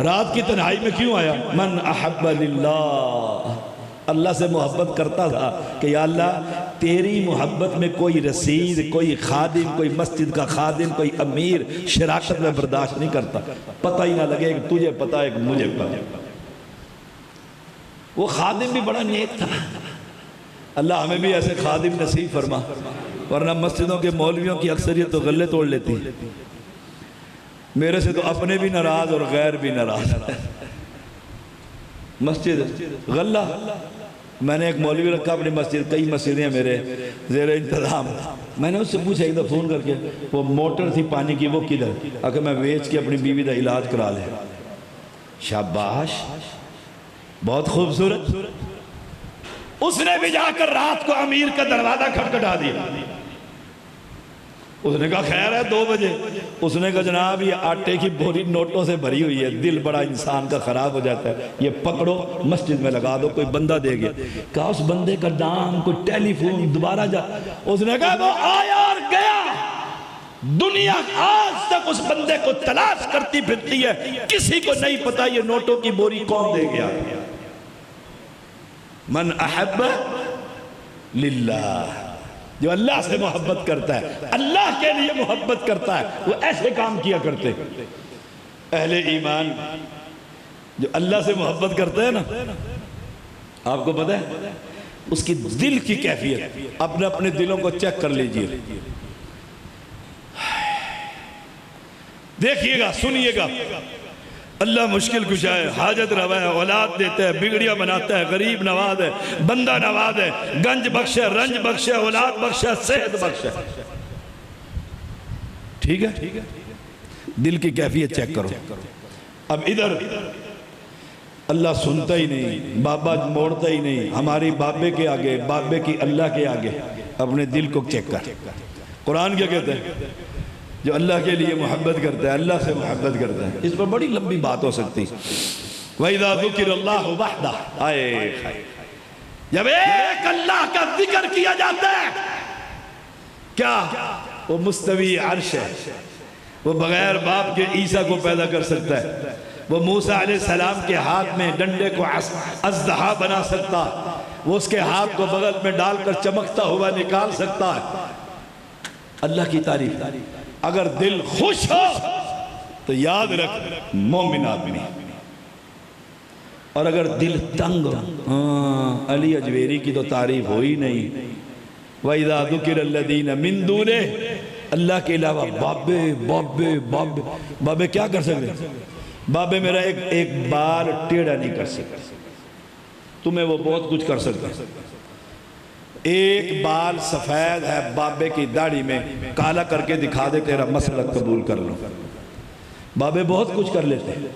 Speaker 1: رات کی تنہائی میں کیوں آیا؟ من احب للہ، اللہ سے محبت کرتا تھا کہ یا اللہ تیری محبت میں کوئی رسید، کوئی خادم، کوئی مسجد کا خادم، کوئی امیر شراکت میں برداشت نہیں کرتا، پتہ ہی نہ لگے کہ تجھے پتہ ہے کہ مجھے پتہ۔ وہ خادم بھی بڑا نیک تھا۔ اللہ ہمیں بھی ایسے خادم نصیب فرما، ورنہ مسجدوں کے مولویوں کی اکثریت تو غلے توڑ لیتی۔ میرے سے تو اپنے بھی ناراض اور غیر بھی ناراض۔ مسجد غلہ، میں نے ایک مولوی رکھا اپنی مسجد، کئی مسجدیں میرے زیر انتظام۔ میں نے اس سے پوچھا ایک دفعہ فون کر کے، وہ موٹر تھی پانی کی وہ کدھر؟ اگر میں بیچ کے اپنی بیوی کا علاج کرا لے۔ شاباش، بہت خوبصورت۔ اس نے بھی جا کر رات کو امیر کا دروازہ کھٹکھٹا دیا۔ اس نے کہا خیر ہے 2 بجے۔ اس نے کہا جناب یہ آٹے کی بوری نوٹوں سے بھری ہوئی ہے، دل بڑا انسان کا خراب ہو جاتا ہے، یہ پکڑو مسجد میں لگا دو، کوئی بندہ دے گیا۔ کہا اس بندے کا نام، کوئی ٹیلی فون، دوبارہ جا۔ اس نے کہا وہ آیا اور گیا، دنیا آج تک اس بندے کو تلاش کرتی پھرتی ہے، کسی کو نہیں پتا یہ نوٹوں کی بوری کون دے گیا۔ من احب للہ، جو اللہ سے محبت کرتا ہے، اللہ کے لیے محبت کرتا ہے، وہ ایسے کام کیا کرتے۔ اہل ایمان جو اللہ سے محبت کرتا ہے نا، آپ کو پتہ ہے اس کی دل کی کیفیت، اپنے اپنے دلوں کو چیک کر لیجئے، دیکھیے گا، سنیے گا۔ اللہ مشکل کشا ہے، حاجت روا ہے، اولاد دیتا ہے، بگڑیاں بناتا ہے، غریب نواز ہے، بندہ نواز ہے، گنج بخش ہے، رنج بخش ہے، اولاد بخش ہے، صحت بخش ہے۔ ٹھیک ہے، دل کی کیفیت چیک کرو۔ اب ادھر اللہ سنتا ہی نہیں، بابا موڑتا ہی نہیں، ہماری بابے کے آگے، بابے کی اللہ کے آگے اپنے دل کو چیک کر۔ قرآن کیا کہتا ہے؟ جو اللہ کے لیے محبت کرتا ہے، اللہ سے محبت کرتا ہے، اس پر بڑی لمبی بات ہو سکتی۔ وَإِذَا ذُكِرَ اللَّهُ وَحْدَهُ، آئے جب ایک اللہ کا ذکر کیا جاتا ہے، کیا وہ مستوی عرش ہے، وہ بغیر باپ کے عیسیٰ کو پیدا کر سکتا ہے، وہ موسیٰ علیہ السلام کے ہاتھ میں ڈنڈے کو اژدہا بنا سکتا، وہ اس کے ہاتھ کو بغل میں ڈال کر چمکتا ہوا نکال سکتا ہے۔ اللہ کی تعریف۔ اگر دل خوش ہو تو یاد رکھ مومن آدمی، اور اگر دل تنگ ہو، علی اجویری کی تو تعریف ہوئی نہیں۔ وَإِذَا ذُكِرَ الَّذِينَ مِن دُونِهِ، اللہ کے علاوہ بابے بابے بابے بابے کیا کر سکتے؟ بابے میرا ایک بال ٹیڑھا نہیں کر سکتا، تمہیں وہ بہت کچھ کر سکتا ہے۔ ایک بال سفید ہے بابے کی داڑھی میں، کالا کر کے دکھا دے تیرا مسلک قبول کر لو۔ بابے بہت کچھ کر لیتے ہیں،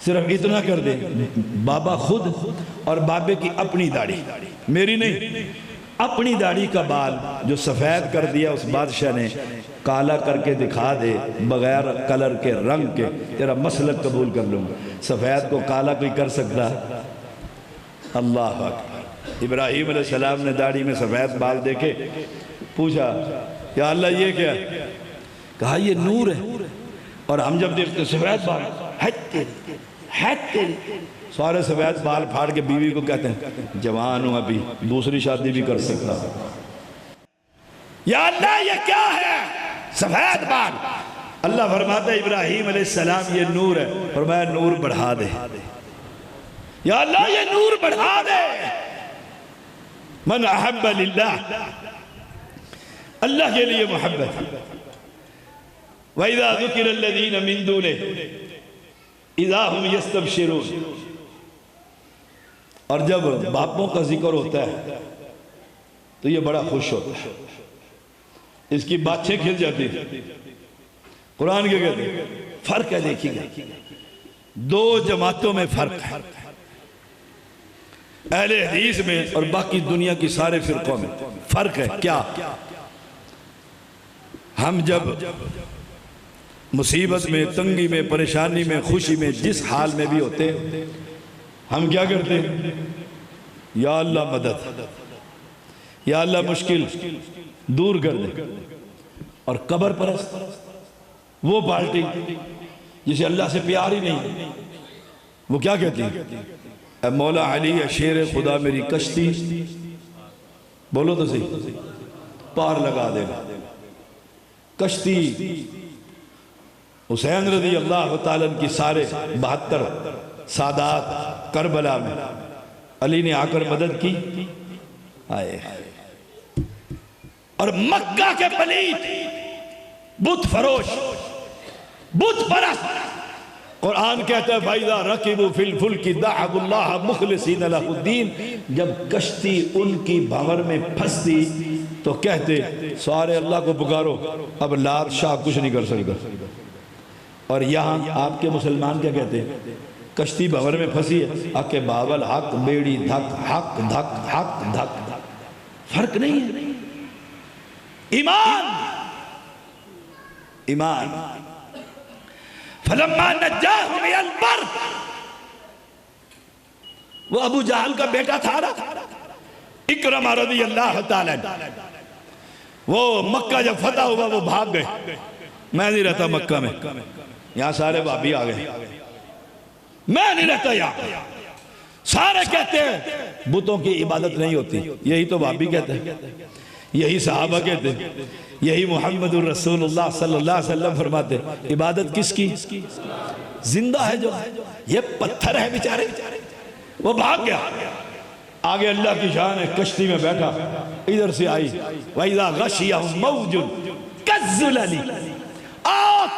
Speaker 1: صرف اتنا کر دے، بابا خود اور بابے کی اپنی داڑھی، میری نہیں، اپنی داڑھی کا بال جو سفید کر دیا اس بادشاہ نے، کالا کر کے دکھا دے بغیر کلر کے رنگ کے، تیرا مسلک قبول کر لوں۔ سفید کو کالا کوئی کر سکتا؟ اللہ اکبر۔ ابراہیم علیہ السلام نے داڑھی میں سفید بال دیکھے، پوچھا یا اللہ یہ کیا؟ کہا یہ نور ہے، اور ہم جب دیکھتے سفید بال، ہیت تیری، سارے سفید بال پھاڑ کے بیوی کو کہتے ہیں جوان ہوں ابھی، دوسری شادی بھی کر سکتا۔ یا اللہ یہ کیا ہے؟ سفید بال۔ اللہ فرماتا ہے ابراہیم علیہ السلام یہ نور ہے، فرمایا نور بڑھا دے۔ یا اللہ یہ نور بڑھا دے۔ من احب للہ، اللہ کے لیے محبت۔ وَإِذَا ذُكِرَ الَّذِينَ مِن دُونِهِ إِذَا هُمْ يَسْتَبْشِرُونَ، اور جب باپوں کا ذکر ہوتا ہے تو یہ بڑا خوش ہوتا ہے، اس کی باتیں کھل جاتی ہیں۔ قرآن کیا کہتے ہیں؟ فرق ہے، دیکھیے گا، دو جماعتوں میں فرق ہے، اہل حدیث میں اور باقی دنیا کی سارے فرقوں میں فرق ہے۔ کیا؟ ہم جب مصیبت میں، تنگی میں، پریشانی میں، خوشی میں، جس حال میں بھی ہوتے ہیں، ہم کیا کرتے ہیں؟ یا اللہ مدد، یا اللہ مشکل دور کر دے۔ اور قبر پرست وہ پارٹی جسے اللہ سے پیار ہی نہیں، وہ کیا کہتی ہے؟ اے مولا علی، اے شیر خدا، میری کشتی بولو تو صحیح پار لگا دے۔ کشتی حسین رضی اللہ تعالیٰ کی سارے 72 سادات کربلا میں علی نے آ کر مدد کی، آئے۔ اور مکہ کے پلیت بت فروش، بت پرست، قرآن کہتا ہے فَإِذَا رَكِبُوا فِي الْفُلْكِ دَعَوُا اللَّهَ مُخْلِصِينَ لَهُ الدِّينَ، جب کشتی ان کی بھنور میں پھنستی تو کہتے سارے اللہ کو پکارو، اب لات شاہ کچھ نہیں کر سکتا۔ اور یہاں آپ کے مسلمان کیا کہتے ہیں؟ کشتی بھنور میں پھنسی ہے، اکے بابل حق بیڑی دھک حق دھک حق دھک دھک۔ فرق نہیں ہے، ایمان ایمان۔ فَلَمَّا نَجَّاهُمْ إِلَى الْبَرِّ، وہ ابو جہل کا بیٹا تھا نا، اکرمہ رضی اللہ تعالیٰ، وہ مکہ جب فتح ہوا وہ بھاگ گئے۔ میں نہیں رہتا مکہ میں، یہاں سارے بابی آ گئے، میں نہیں رہتا یہاں۔ سارے کہتے ہیں بتوں کی عبادت نہیں ہوتی، یہی تو بابی کہتے ہیں، یہی صحابہ کہتے ہیں، یہی محمد الرسول اللہ صلی اللہ علیہ وسلم فرماتے ہیں۔ عبادت کس کی؟ زندہ ہے جو، یہ پتھر ہے بیچارے۔ وہ بھاگ گیا، آگے اللہ کی شان ہے، کشتی میں بیٹھا، ادھر سے آئی وَإِذَا غَشِيَهُمْ مَوْجٌ كَالظُّلَلِ،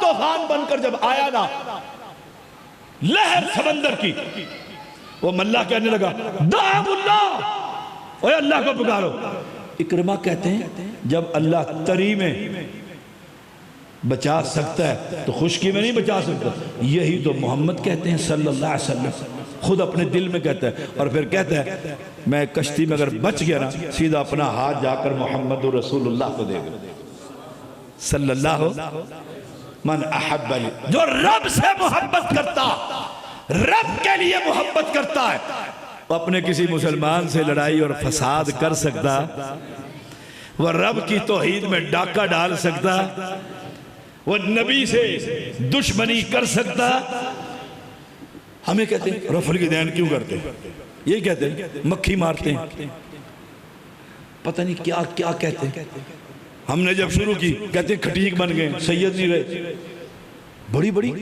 Speaker 1: طوفان بن کر جب آیا نا لہر سمندر کی، وہ ملا کہنے لگا دعو اللہ، اے اللہ کو پکارو۔ اکرمہ کہتے ہیں جب اللہ تری میں بچا سکتا ہے تو خشکی میں نہیں بچا سکتا۔ یہی تو محمد کہتے ہیں صلی اللہ علیہ وسلم، خود اپنے دل میں کہتا ہے، اور پھر کہتا ہے میں کشتی میں اگر بچ گیا نا سیدھا اپنا ہاتھ جا کر محمد رسول اللہ کو دے گا صلی اللہ من احبنی۔ جو رب سے محبت کرتا، رب کے لیے محبت کرتا ہے، وہ اپنے کسی مسلمان سے لڑائی اور فساد کر سکتا، وہ رب کی توحید میں ڈاکہ ڈال سکتا، وہ نبی سے دشمنی کر سکتا۔ ہمیں کہتے ہیں رفع الیدین کیوں کرتے ہیں؟ یہی کہتے ہیں مکھی مارتے ہیں، پتہ نہیں کیا کیا کہتے ہیں۔ ہم نے جب شروع کی کہتے ہیں کھٹیک بن گئے، سید نہیں رہے، بڑی بڑی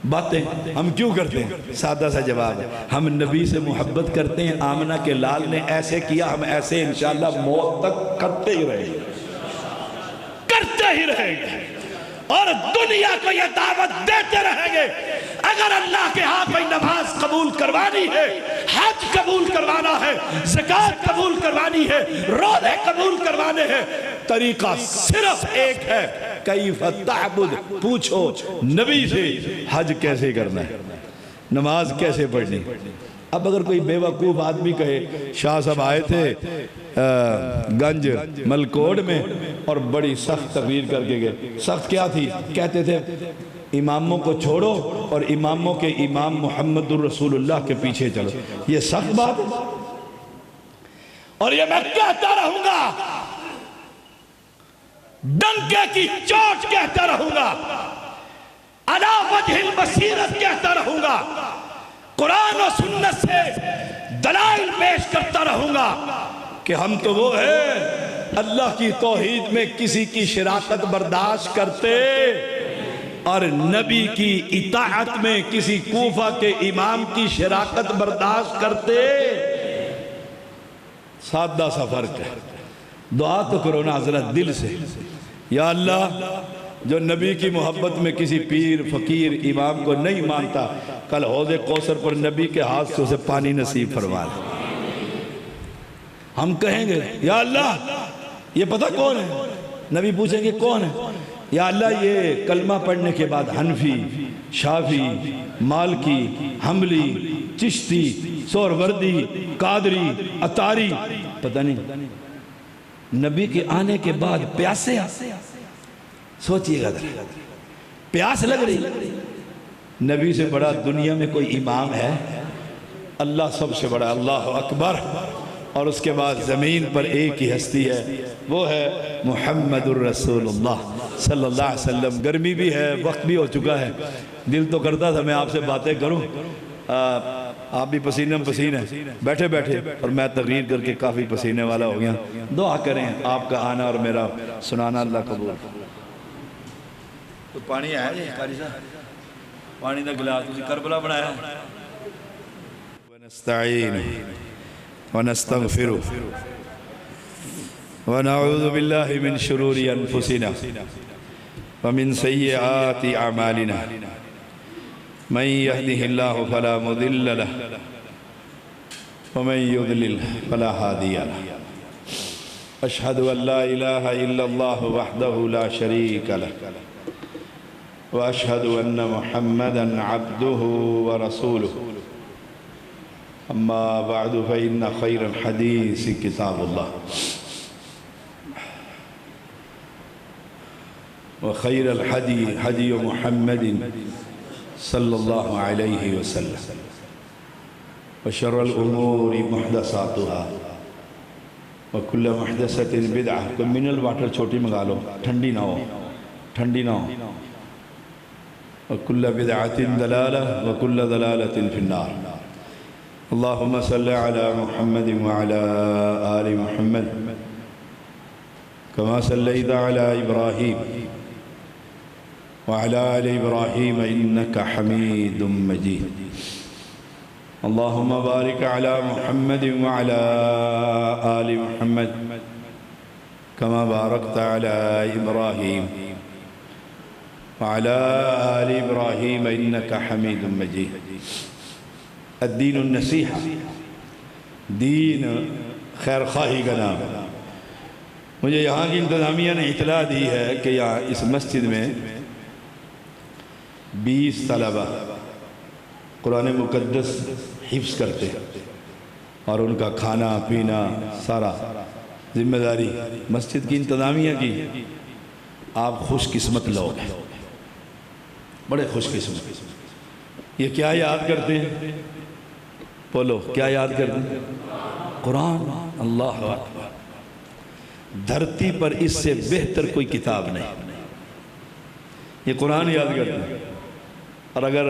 Speaker 1: باتیں ہم کیوں کرتے ہیں؟ سادہ سا جواب ہے، ہم نبی سے محبت کرتے ہیں۔ آمنہ کے لال نے ایسے کیا، ہم ایسے انشاءاللہ موت تک کرتے ہی رہیں گے، کرتے ہی رہیں گے، اور دنیا کو یہ دعوت دیتے رہیں گے۔ اگر اللہ کے ہاں کوئی نماز قبول کروانی ہے، حج قبول کروانا ہے، زکوٰۃ قبول کروانی ہے، روزے قبول کروانے ہیں، طریقہ صرف ایک ہے، کیف تعبد، پوچھو نبی سے حج کیسے کرنا ہے، نماز کیسے پڑھنی۔ اب اگر کوئی بے وقوف آدمی کہے شاہ صاحب آئے تھے گنج ملکوڑ میں اور بڑی سخت تقریر کر کے گئے، سخت کیا تھی؟ کہتے تھے اماموں کو چھوڑو اور اماموں کے امام محمد الرسول اللہ کے پیچھے چلو۔ یہ سخت بات ہے، اور یہ میں کہتا رہوں گا، ڈنکے کی چوٹ کہتا رہوں گا، علی وجہ البصیرت کہتا رہوں گا، قرآن و سنت سے دلائل پیش کرتا رہوں گا کہ ہم تو وہ ہیں اللہ کی توحید میں کسی کی شراکت برداشت کرتے اور نبی کی اطاعت میں کسی کوفہ کے امام کی شراکت برداشت کرتے۔ سادہ سا فرق ہے۔ دعا تو کرو نا حضرت دل سے، یا اللہ جو نبی کی محبت میں کسی پیر فقیر امام کو نہیں مانتا، کل حوض کوثر پر نبی کے ہاتھ سے اسے پانی نصیب فرما دے۔ ہم کہیں گے یا اللہ یہ پتہ کون ہے؟ نبی پوچھیں گے کون ہے؟ یا اللہ یہ کلمہ پڑھنے کے بعد حنفی، شافی، مالکی، حنبلی، چشتی، سہروردی، قادری، عطاری، پتہ نہیں نبی کے آنے کے بعد پیاسے، سوچئے گا پیاس لگ رہی، نبی سے بڑا دنیا میں کوئی امام ہے؟ اللہ سب سے بڑا، اللہ اکبر۔ اور اس کے بعد زمین پر ایک ہی ہستی ہے، وہ ہے محمد الرسول اللہ صلی اللہ علیہ وسلم۔ گرمی بھی ہے، وقت بھی ہو چکا ہے، دل تو کرتا تھا میں آپ سے باتیں کروں، آپ بھی پسینے پسینے بیٹھے بیٹھے، اور میں تقریر کر کے کافی پسینے والا ہو گیا۔ دعا کریں آپ کا آنا اور میرا سنانا اللہ قبول۔ تو پانی ہے جی قاری صاحب، پانی دا گلاس تسی کربلا بنایا۔ ونستعین ونستغفر ونعوذ باللہ من شرور انفسنا ومن سیئات اعمالنا من يهده الله فلا مضل له ومن يضلل فلا هادي له أشهد أن لا إله إلا الله وحده لا شريك له وأشهد أن محمدًا عبده ورسوله أما بعد فإن خير الحديث كتاب الله وخير الهدي هدي محمد صلى الله عليه وسلم وشر الأمور محدثاتها وكل محدثة بدعة۔ کوئی منرل واٹر چھوٹی منگا لو، ٹھنڈی نہ ہو، ٹھنڈی نہ ہو۔ وكل بدعة ضلالة وكل ضلالة في النار۔ اللهم صل على محمد وعلى آل محمد كما صليت على إبراهيم وعلى آل إبراهيم إنك حميد مجيد۔ اللهم بارك على محمد وعلى آل محمد كما باركت على إبراهيم وعلى آل إبراهيم إنك حميد مجيد۔ الدین النصیحہ، دین خیر خواہی کا نام۔ مجھے یہاں کی انتظامیہ نے اطلاع دی ہے کہ یہاں اس مسجد میں 20 طلبہ قرآن مقدس حفظ کرتے ہیں، اور ان کا کھانا پینا سارا ذمہ داری مسجد کی انتظامیہ کی۔ آپ خوش قسمت لوگ ہیں، بڑے خوش قسمت۔ یہ کیا یاد کرتے ہیں؟ بولو کیا یاد کرتے ہیں؟ قرآن۔ اللہ اکبر۔ دھرتی پر اس سے بہتر کوئی کتاب نہیں، یہ قرآن یاد کرتے ہیں۔ اور اگر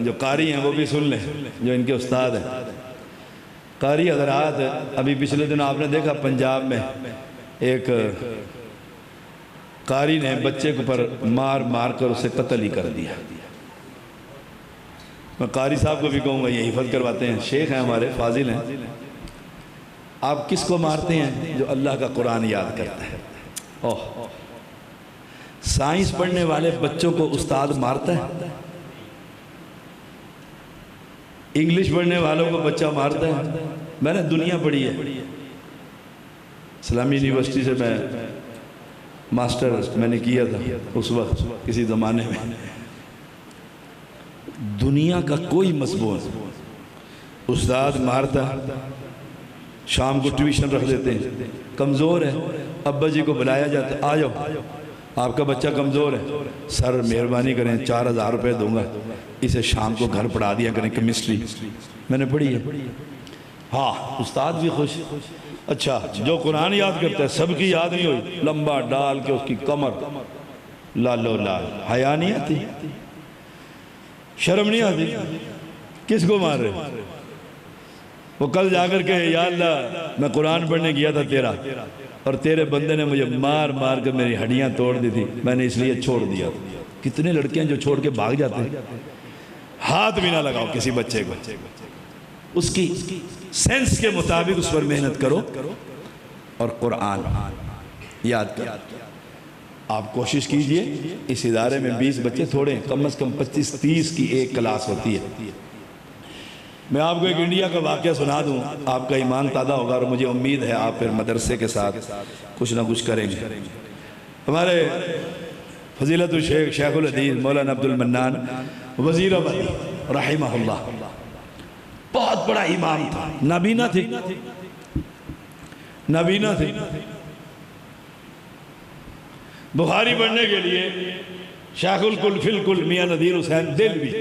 Speaker 1: جو قاری ہیں وہ بھی سن لیں، جو ان کے استاد ہیں قاری حضرات۔ ابھی پچھلے دن آپ نے دیکھا پنجاب میں ایک قاری نے بچے کو پر مار مار کر اسے قتل ہی کر دیا۔ میں قاری صاحب کو بھی کہوں گا، یہ حفظ کرواتے ہیں، شیخ ہیں ہمارے، فاضل ہیں۔ آپ کس کو مارتے ہیں؟ جو اللہ کا قرآن یاد کرتا ہے۔ اوہ، سائنس پڑھنے والے بچوں کو استاد مارتا ہے، انگلش پڑھنے والوں کو بچہ مارتا ہے۔ میں نے دنیا پڑھی ہے، اسلامی یونیورسٹی سے میں ماسٹر میں نے کیا تھا اس وقت کسی زمانے میں۔ دنیا کا کوئی مضمون استاد مارتا، شام کو ٹیوشن رکھ دیتے ہیں، کمزور ہے، ابا جی کو بلایا جاتا ہے، آجاؤ آپ کا بچہ کمزور ہے، سر مہربانی کریں 4000 روپے دوں گا، اسے شام کو گھر پڑھا دیا کریں کیمسٹری۔ میں نے پڑھی ہے۔ ہاں استاد بھی خوش۔ اچھا جو قرآن یاد کرتا ہے سب کی یاد نہیں ہوئی، لمبا ڈال کے اس کی کمر لالو لال، حیا نہیں آتی، شرم نہیں آتی، کس کو مار رہے؟ وہ کل جا کر کہ یا اللہ میں قرآن پڑھنے گیا تھا تیرا، اور تیرے بندے نے مجھے مار مار کر میری ہڈیاں توڑ دی تھی، میں نے اس لیے چھوڑ دیا۔ کتنے لڑکے ہیں جو چھوڑ کے بھاگ جاتے ہیں؟ ہاتھ بھی نہ لگاؤ کسی بچے کو، اس کی سینس کے مطابق اس پر محنت کرو، اور قرآن یاد کرو۔ آپ کوشش کیجئے، اس ادارے میں 20 بچے تھوڑے ہیں، کم از کم 25-30 کی ایک کلاس ہوتی ہے۔ میں آپ کو ایک انڈیا کا واقعہ سنا دوں، آپ کا ایمان تازہ ہوگا، اور مجھے امید ہے آپ پھر مدرسے کے ساتھ کچھ نہ کچھ کریں گے۔ ہمارے فضیلت الشیخ شیخ الحدیث مولانا عبد المنان وزیر آبادی رحمہ اللہ، بہت بڑا امام تھا، نابینا تھے، نابینا تھے۔ بخاری پڑھنے کے لیے شیخ الکل فی الکل میاں نذیر حسین دلوی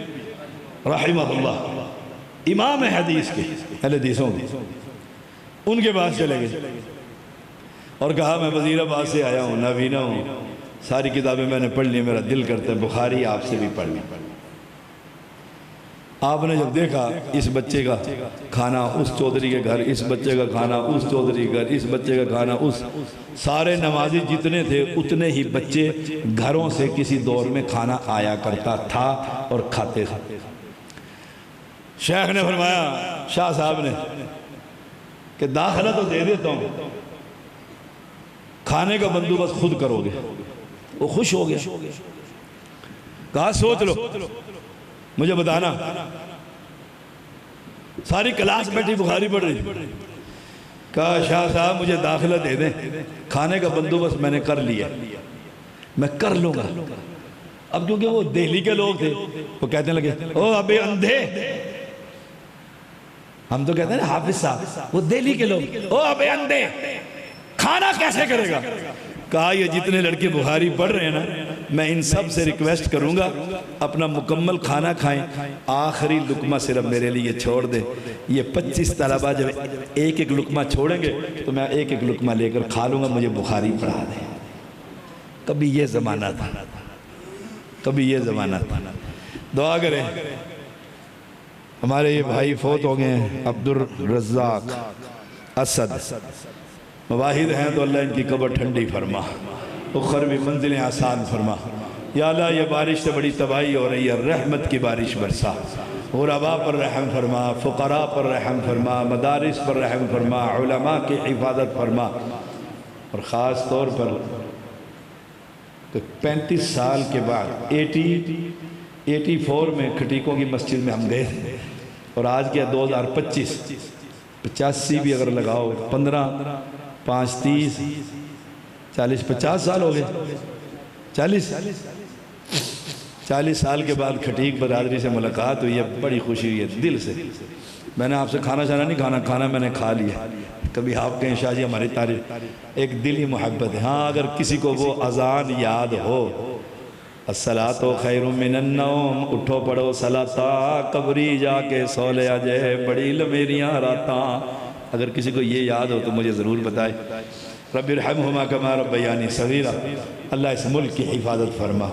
Speaker 1: رحمہ اللہ، امام حدیث کے، اہل حدیثوں کے، ان کے پاس چلے گئے اور کہا میں وزیر آباد سے آیا ہوں، نابینا ہوں، ساری کتابیں میں نے پڑھ لی، میرا دل کرتا ہے بخاری آپ سے بھی پڑھ لی۔ آپ نے جب دیکھا اس بچے کا کھانا اس چودھری کے گھر، اس بچے کا کھانا اس چودھری کے گھر، اس بچے کا کھانا اس، سارے نمازی جتنے تھے اتنے ہی بچے گھروں سے کسی دور میں کھانا آیا کرتا تھا اور کھاتے تھے۔ شیخ نے فرمایا، شاہ صاحب نے، کہ داخلہ تو دے دیتا ہوں، کھانے کا بندوبست خود کرو گے۔ وہ خوش ہو گیا، کہا سوچ لو، مجھے بتانا۔ ساری کلاس بیٹھی بخاری پڑھ رہی، کہا شاہ صاحب مجھے داخلہ دے دیں، کھانے کا بندوبست میں نے کر لیا، میں کر لوں گا۔ اب کیونکہ وہ دہلی کے لوگ تھے، وہ کہتے لگے او ابے اندھے، ہم تو کہتے ہیں نا حافظ صاحب، وہ دہلی کے لوگ، او ابے اندھے کھانا کیسے کرے گا؟ کہا یہ جتنے لڑکے بخاری پڑھ رہے ہیں نا، میں ان سب سے ریکویسٹ کروں گا اپنا مکمل کھانا کھائیں، آخری لقمہ صرف میرے لیے چھوڑ دیں۔ یہ 25 طلبہ جب ایک ایک لقمہ چھوڑیں گے تو میں ایک ایک لقمہ لے کر کھا لوں گا، مجھے بخاری پڑھا دیں۔ کبھی یہ زمانہ تھا، کبھی یہ زمانہ تھا۔ دعا کریں، ہمارے یہ بھائی فوت ہو گئے ہیں، عبدالرزاق اسد، مواحد ہیں تو اللہ ان کی قبر ٹھنڈی فرما، اخروی منزلیں آسان فرما۔ یا اللہ یہ بارش سے بڑی تباہی ہو رہی ہے، رحمت کی بارش برسا، غرباء پر رحم فرما، فقراء پر رحم فرما، مدارس پر رحم فرما، علماء کی حفاظت فرما، اور خاص طور پر 35 سال کے بعد 84 میں کھٹیکوں کی مسجد میں ہم گئے تھے، اور آج کیا 2025، 85 بھی اگر لگاؤ، 15 5 30 40 50 سال ہو گئے، 40 سال کے بعد کھٹیک برادری سے ملاقات ہوئی ہے، بڑی خوشی ہوئی ہے دل سے۔ میں نے آپ سے کھانا شانا نہیں کھانا، کھانا میں نے کھا لیا۔ کبھی آپ کہیں شاہ جی ہماری تعریف، ایک دلی محبت ہے۔ ہاں اگر کسی کو وہ اذان یاد ہو، الصلاۃ خیر من النوم، اٹھو پڑھو صلاۃ، قبری جا کے سو لے آجے بڑی لمیریاں راتاں، اگر کسی کو یہ یاد ہو تو مجھے ضرور بتائے۔ رب ارحمہما کما ربیانی صغیرا، اللہ اس ملک کی حفاظت فرما،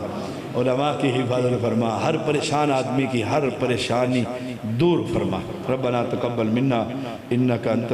Speaker 1: علماء کی حفاظت فرما، ہر پریشان آدمی کی ہر پریشانی دور فرما۔ ربنا تقبل منا انکا انت